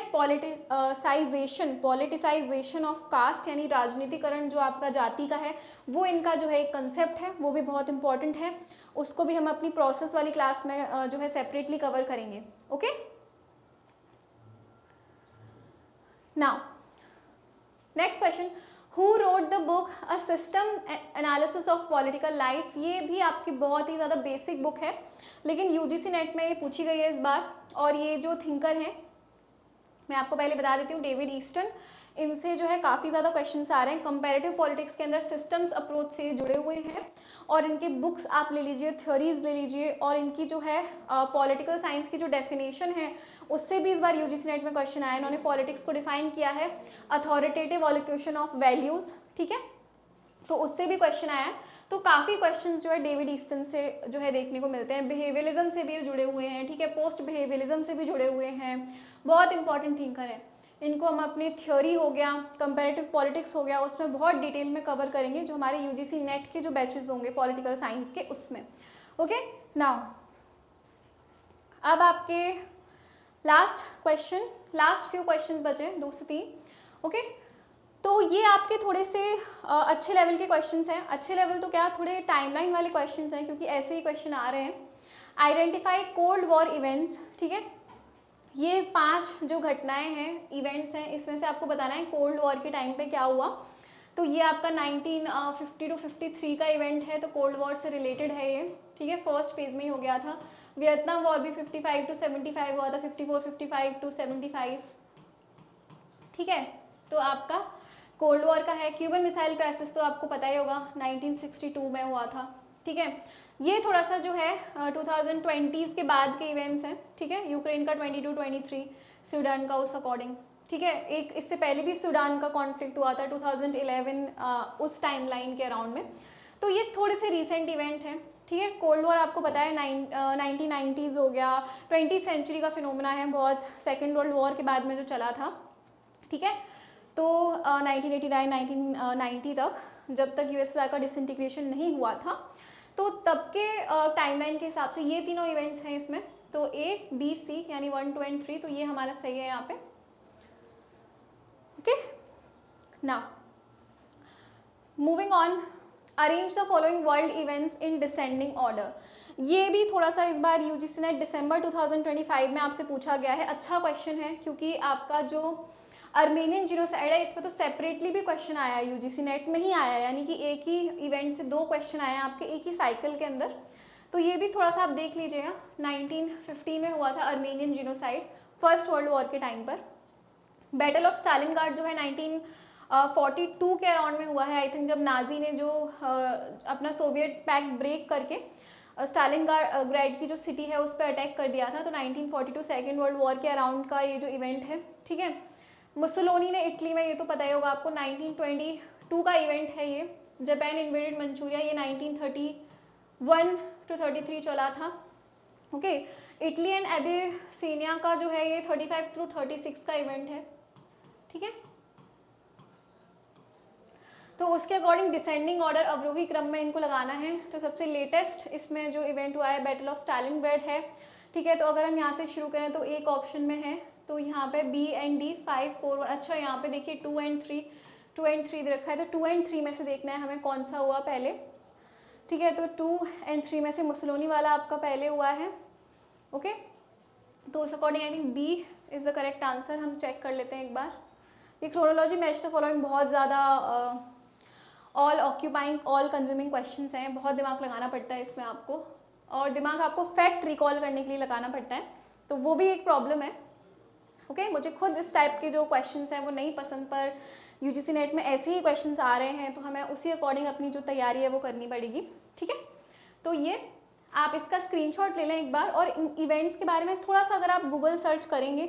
Speaker 1: पॉलिटिसाइजेशन ऑफ कास्ट यानी राजनीतिकरण जो आपका जाति का है, वो इनका जो है एक कंसेप्ट है, वो भी बहुत इंपॉर्टेंट है, उसको भी हम अपनी प्रोसेस वाली क्लास में जो है सेपरेटली कवर करेंगे, okay. Now next question, who wrote the book a system analysis of political life, ये भी आपकी बहुत ही ज़्यादा बेसिक बुक है, लेकिन यूजीसी नेट में ये पूछी गई है इस बार। और ये जो थिंकर हैं, मैं आपको पहले बता देती हूँ, डेविड ईस्टन, इनसे जो है काफ़ी ज़्यादा क्वेश्चंस आ रहे हैं। कंपैरेटिव पॉलिटिक्स के अंदर सिस्टम्स अप्रोच से जुड़े हुए हैं, और इनके बुक्स आप ले लीजिए, थ्योरीज ले लीजिए, और इनकी जो है पॉलिटिकल साइंस की जो डेफिनेशन है उससे भी इस बार यूजीसी नेट में क्वेश्चन आया। इन्होंने पॉलिटिक्स को डिफाइन किया है अथॉरिटेटिव अलोकेशन ऑफ वैल्यूज़, ठीक है, तो उससे भी क्वेश्चन आया है। तो काफ़ी क्वेश्चंस जो है डेविड ईस्टन से जो है देखने को मिलते हैं। बिहेवियरिज्म से भी जुड़े हुए हैं, ठीक है, पोस्ट बिहेवियरिज्म से भी जुड़े हुए हैं, बहुत इंपॉर्टेंट थिंकर है। इनको हम अपनी थ्योरी हो गया, कंपैरेटिव पॉलिटिक्स हो गया, उसमें बहुत डिटेल में कवर करेंगे, जो हमारे यूजीसी नेट के जो बैचेस होंगे पॉलिटिकल साइंस के उसमें। ओके, नाउ अब आपके last question, last few questions बचे, 2 से 3। ओके, तो ये आपके थोड़े से अच्छे लेवल के क्वेश्चंस हैं। अच्छे लेवल तो क्या, थोड़े टाइमलाइन वाले क्वेश्चंस हैं, क्योंकि ऐसे ही क्वेश्चन आ रहे हैं। आइडेंटिफाई कोल्ड वॉर इवेंट्स, ठीक है, ये 5 जो घटनाएं हैं, इवेंट्स हैं, इसमें से आपको बताना है कोल्ड वॉर के टाइम पे क्या हुआ। तो ये आपका 1950 to 53 का इवेंट है, तो कोल्ड वॉर से रिलेटेड है ये, ठीक है, फर्स्ट फेज में ही हो गया था। वियतनाम वॉर भी 55 to 75 हुआ था, 54-55 to 75, ठीक है, तो आपका कोल्ड वॉर का है। क्यूबन मिसाइल क्राइसिस तो आपको पता ही होगा, 1962 में हुआ था, ठीक है। ये थोड़ा सा जो है 2020s के बाद के इवेंट्स हैं, ठीक है, यूक्रेन का 22-23, सूडान का उस अकॉर्डिंग, ठीक है। एक इससे पहले भी सूडान का कॉन्फ्लिक्ट हुआ था 2011 उस टाइम लाइन के अराउंड में, तो ये थोड़े से रिसेंट इवेंट हैं, ठीक है। कोल्ड वॉर आपको पता है 1990s हो गया, 20th सेंचुरी का फिनोमेना है बहुत, सेकेंड वर्ल्ड वॉर के बाद में जो चला था, ठीक है। तो 1989-1990 तक, जब तक यूएसएसआर का डिसइंटीग्रेशन नहीं हुआ था, तो तब के टाइमलाइन के हिसाब से ये तीनों इवेंट्स हैं इसमें। तो ए बी सी यानी 1, 2 and 3, तो ये हमारा सही है यहाँ पे। Okay, now moving on, arrange the following world events in descending order. ये भी थोड़ा सा इस बार यूजीसी नेट दिसंबर 2025 में आपसे पूछा गया है। अच्छा क्वेश्चन है, क्योंकि आपका जो अर्मेनियन जीनोसाइड है, इस पर तो सेपरेटली भी क्वेश्चन आया है, यूजीसी नेट में ही आया है, यानी कि एक ही इवेंट से 2 क्वेश्चन आए हैं आपके एक ही साइकिल के अंदर। तो ये भी थोड़ा सा आप देख लीजिएगा। 1950 में हुआ था Armenian genocide, first world war के टाइम पर। बैटल ऑफ स्टालिनग्राड जो है 1942 के अराउंड में हुआ है, आई थिंक, जब नाजी ने जो अपना सोवियत पैक्ट ब्रेक करके स्टालिनग्राड की जो सिटी है उस पर अटैक कर दिया था। तो 1942 सेकेंड वर्ल्ड वॉर के अराउंड का ये जो इवेंट है, ठीक है। मुसोलिनी ने इटली में, ये तो पता ही होगा आपको, 1922 का इवेंट है ये। जापान इन्वेडेड मंचूरिया, ये 1931 to 33 चला था, ओके। इटली एंड एबिसिनिया का जो है ये 35 through 36 का इवेंट है, ठीक है। तो उसके अकॉर्डिंग डिसेंडिंग ऑर्डर, अवरोही क्रम में इनको लगाना है। तो सबसे लेटेस्ट इसमें जो इवेंट हुआ है बैटल ऑफ स्टालिनग्राड है, ठीक है। तो अगर हम यहाँ से शुरू करें तो एक ऑप्शन में है, तो यहाँ पे बी एंड डी 5, 4, 1, अच्छा यहाँ पे देखिए 2 and 3 दे रखा है, तो 2 and 3 में से देखना है हमें कौन सा हुआ पहले, ठीक है। तो 2 and 3 में से मुसोलिनी वाला आपका पहले हुआ है, ओके। तो उस according I think B is the correct answer. हम चेक कर लेते हैं एक बार। ये क्रोनोलॉजी मैच द फॉलोइंग बहुत ज़्यादा all occupying, all consuming questions हैं, बहुत दिमाग लगाना पड़ता है इसमें आपको, और दिमाग आपको फैक्ट रिकॉल करने के लिए लगाना पड़ता है, तो वो भी एक प्रॉब्लम है, ओके। मुझे खुद इस टाइप के जो क्वेश्चंस हैं वो नहीं पसंद, पर यूजीसी नेट में ऐसे ही क्वेश्चंस आ रहे हैं, तो हमें उसी अकॉर्डिंग अपनी जो तैयारी है वो करनी पड़ेगी, ठीक है। तो ये आप इसका स्क्रीनशॉट ले लें एक बार, और इन इवेंट्स के बारे में थोड़ा सा अगर आप गूगल सर्च करेंगे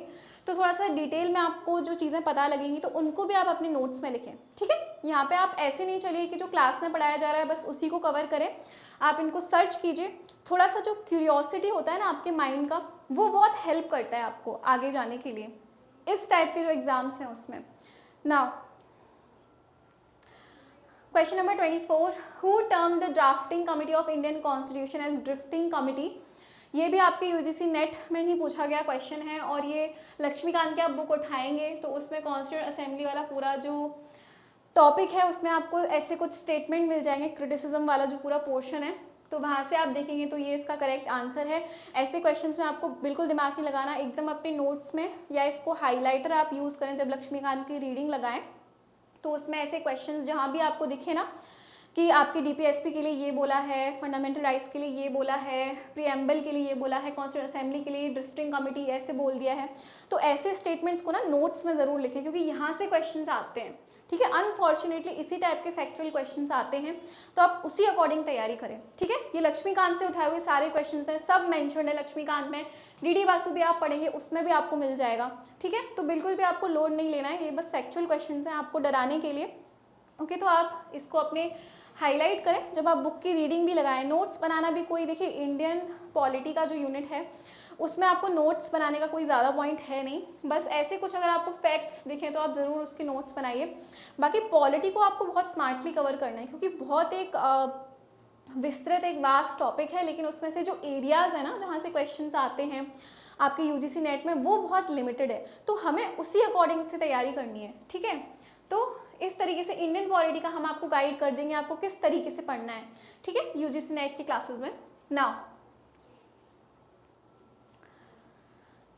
Speaker 1: तो थोड़ा सा डिटेल में आपको जो चीज़ें पता लगेंगी, तो उनको भी आप अपने नोट्स में लिखें, ठीक है। यहाँ पे आप ऐसे नहीं चलिए कि जो क्लास में पढ़ाया जा रहा है बस उसी को कवर करें, आप इनको सर्च कीजिए। थोड़ा सा जो क्यूरियोसिटी होता है ना आपके माइंड का, वो बहुत हेल्प करता है आपको आगे जाने के लिए इस टाइप के जो एग्ज़ाम्स हैं उसमें। Now question number 24, who term the drafting committee of Indian constitution as drifting committee. ये भी आपके यूजीसी नेट में ही पूछा गया क्वेश्चन है, और ये लक्ष्मीकांत के आप बुक उठाएंगे तो उसमें कॉन्स्टिट्यूंट असेंबली वाला पूरा जो टॉपिक है उसमें आपको ऐसे कुछ स्टेटमेंट मिल जाएंगे, क्रिटिसिज्म वाला जो पूरा पोर्शन है, तो वहाँ से आप देखेंगे तो ये इसका करेक्ट आंसर है। ऐसे क्वेश्चंस में आपको बिल्कुल दिमाग नहीं लगाना, एकदम अपने नोट्स में या इसको हाईलाइटर आप यूज़ करें जब लक्ष्मीकांत की रीडिंग लगाएं, तो उसमें ऐसे क्वेश्चंस जहाँ भी आपको दिखे ना कि आपके डीपीएसपी के लिए ये बोला है, फंडामेंटल राइट्स के लिए ये बोला है, प्रीएम्बल के लिए ये बोला है, कॉन्स्टिट्यूएंट असेंबली के लिए ड्रिफ्टिंग कमेटी ऐसे बोल दिया है, तो ऐसे स्टेटमेंट्स को ना नोट्स में ज़रूर लिखें क्योंकि यहाँ से क्वेश्चंस आते हैं, ठीक है। अनफॉर्चुनेटली इसी टाइप के फैक्चुअल क्वेश्चंस आते हैं, तो आप उसी अकॉर्डिंग तैयारी करें, ठीक है। ये लक्ष्मीकांत से उठाए हुए सारे क्वेश्चंस हैं, सब मेंशन्ड है लक्ष्मीकांत में, डीडी वासु भी आप पढ़ेंगे उसमें भी आपको मिल जाएगा, ठीक है। तो बिल्कुल भी आपको लोड नहीं लेना है, ये बस फैक्चुअल क्वेश्चंस हैं आपको डराने के लिए, ओके। तो आप इसको अपने हाईलाइट करें, जब आप बुक की रीडिंग भी लगाएं। नोट्स बनाना भी कोई, देखिए इंडियन पॉलिटी का जो यूनिट है उसमें आपको नोट्स बनाने का कोई ज़्यादा पॉइंट है नहीं, बस ऐसे कुछ अगर आपको फैक्ट्स दिखें तो आप ज़रूर उसके नोट्स बनाइए। बाकी पॉलिटी को आपको बहुत स्मार्टली कवर करना है क्योंकि बहुत एक विस्तृत एक वास्ट टॉपिक है, लेकिन उसमें से जो एरियाज़ है ना जहाँ से क्वेश्चंस आते हैं आपके यूजीसी नेट में वो बहुत लिमिटेड है, तो हमें उसी अकॉर्डिंग से तैयारी करनी है, ठीक है। तो इस तरीके से इंडियन पॉलिटी का हम आपको गाइड कर देंगे, आपको किस तरीके से पढ़ना है, ठीक है, यूजीसी नेट की क्लासेस में। Now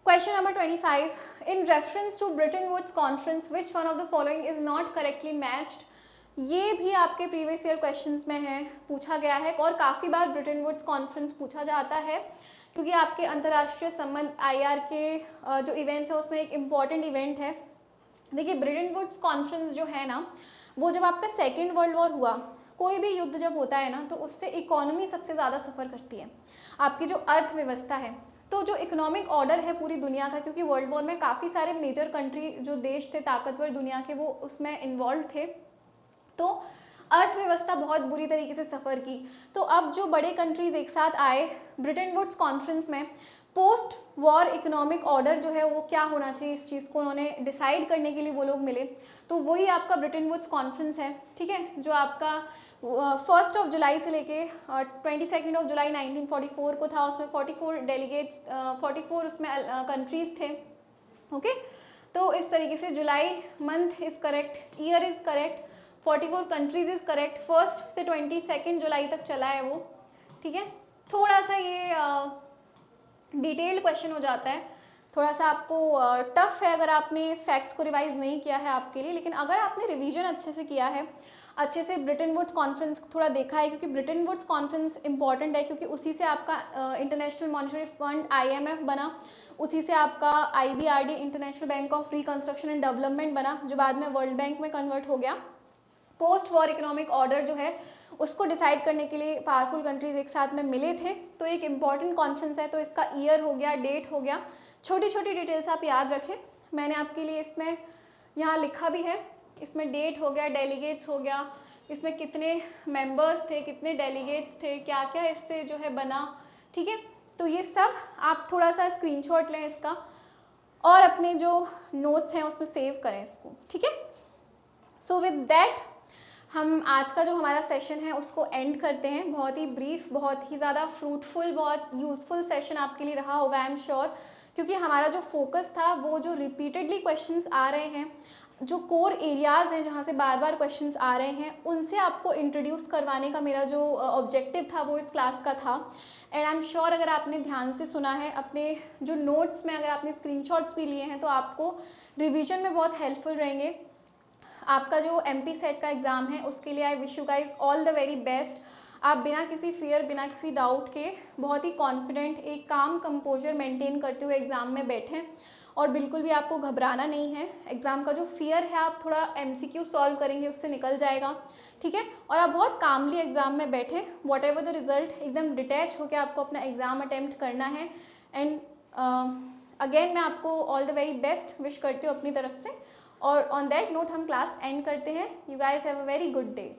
Speaker 1: question number 25, in reference to Bretton Woods conference which one of the following is not correctly matched. ये भी आपके प्रीवियस ईयर क्वेश्चंस में है, पूछा गया है और काफ़ी बार ब्रिटन वुड्स कॉन्फ्रेंस पूछा जाता है क्योंकि आपके अंतर्राष्ट्रीय संबंध IR के जो इवेंट्स है उसमें एक इम्पॉर्टेंट इवेंट है। देखिए ब्रिटन वुड्स कॉन्फ्रेंस जो है ना, वो जब आपका सेकेंड वर्ल्ड वॉर हुआ, कोई भी युद्ध जब होता है ना तो उससे इकोनॉमी सबसे ज़्यादा सफ़र करती है, आपकी जो अर्थव्यवस्था है। तो जो इकोनॉमिक ऑर्डर है पूरी दुनिया का, क्योंकि वर्ल्ड वॉर में काफ़ी सारे मेजर कंट्री जो देश थे ताकतवर दुनिया के वो उसमें इन्वॉल्व थे, तो अर्थव्यवस्था बहुत बुरी तरीके से सफ़र की। तो अब जो बड़े कंट्रीज़ एक साथ आए ब्रिटन वुड्स कॉन्फ्रेंस में, पोस्ट वॉर इकोनॉमिक ऑर्डर जो है वो क्या होना चाहिए, इस चीज़ को उन्होंने डिसाइड करने के लिए वो लोग मिले, तो वही आपका ब्रिटन वुड्स कॉन्फ्रेंस है, ठीक है, जो आपका 1 जुलाई से लेके 22 जुलाई 1944 को था। उसमें 44 डेलीगेट्स 44 उसमें कंट्रीज़ थे, ओके। तो इस तरीके से जुलाई month is correct, year is correct, 44 countries is correct, 1 से 22 जुलाई तक चला है वो, ठीक है। थोड़ा सा ये डिटेल्ड क्वेश्चन हो जाता है, थोड़ा सा आपको टफ है अगर आपने फैक्ट्स को रिवाइज नहीं किया है आपके लिए, लेकिन अगर आपने रिवीजन अच्छे से किया है, अच्छे से ब्रिटन वुड्स कॉन्फ्रेंस थोड़ा देखा है, क्योंकि ब्रिटन वुड्स कॉन्फ्रेंस इंपॉर्टेंट है क्योंकि उसी से आपका इंटरनेशनल मॉनेटरी फंड IMF बना, उसी से आपका IBRD international bank of reconstruction and development बना, जो बाद में वर्ल्ड बैंक में कन्वर्ट हो गया। पोस्ट वॉर इकोनॉमिक ऑर्डर जो है उसको डिसाइड करने के लिए पावरफुल कंट्रीज़ एक साथ में मिले थे, तो एक इम्पॉर्टेंट कॉन्फ्रेंस है, तो इसका ईयर हो गया, डेट हो गया, छोटी छोटी डिटेल्स आप याद रखें। मैंने आपके लिए इसमें यहाँ लिखा भी है, इसमें डेट हो गया, डेलीगेट्स हो गया, इसमें कितने मेंबर्स थे, कितने डेलीगेट्स थे, क्या क्या इससे जो है बना, ठीक है। तो ये सब आप थोड़ा सा स्क्रीनशॉट लें इसका और अपने जो नोट्स हैं उसमें सेव करें इसको, ठीक है। सो विद दैट हम आज का जो हमारा सेशन है उसको एंड करते हैं। बहुत ही ब्रीफ, बहुत ही ज़्यादा फ्रूटफुल, बहुत यूज़फुल सेशन आपके लिए रहा होगा, आई एम श्योर, क्योंकि हमारा जो फोकस था वो जो रिपीटेडली क्वेश्चंस आ रहे हैं, जो कोर एरियाज़ हैं जहाँ से बार बार क्वेश्चंस आ रहे हैं, उनसे आपको इंट्रोड्यूस करवाने का मेरा जो ऑब्जेक्टिव था वो इस क्लास का था। एंड आई एम श्योर अगर आपने ध्यान से सुना है, अपने जो नोट्स में अगर आपने स्क्रीनशॉट्स भी लिए हैं तो आपको रिवीजन में बहुत हेल्पफुल रहेंगे। आपका जो MP सेट का एग्ज़ाम है उसके लिए I wish you guys all the very best. आप बिना किसी फियर, बिना किसी डाउट के बहुत ही कॉन्फिडेंट, एक काम कंपोजर मेंटेन करते हुए एग्ज़ाम में बैठें और बिल्कुल भी आपको घबराना नहीं है। एग्ज़ाम का जो फियर है आप थोड़ा MCQ सॉल्व करेंगे उससे निकल जाएगा, ठीक है। और आप बहुत कामली एग्ज़ाम में बैठें, वॉट एवर द रिज़ल्ट, एकदम डिटैच होकर आपको अपना एग्ज़ाम अटैम्प्ट करना है। एंड अगेन मैं आपको all the very best wish करती हूँ अपनी तरफ से, और ऑन दैट नोट हम क्लास एंड करते हैं। You guys have a very good day.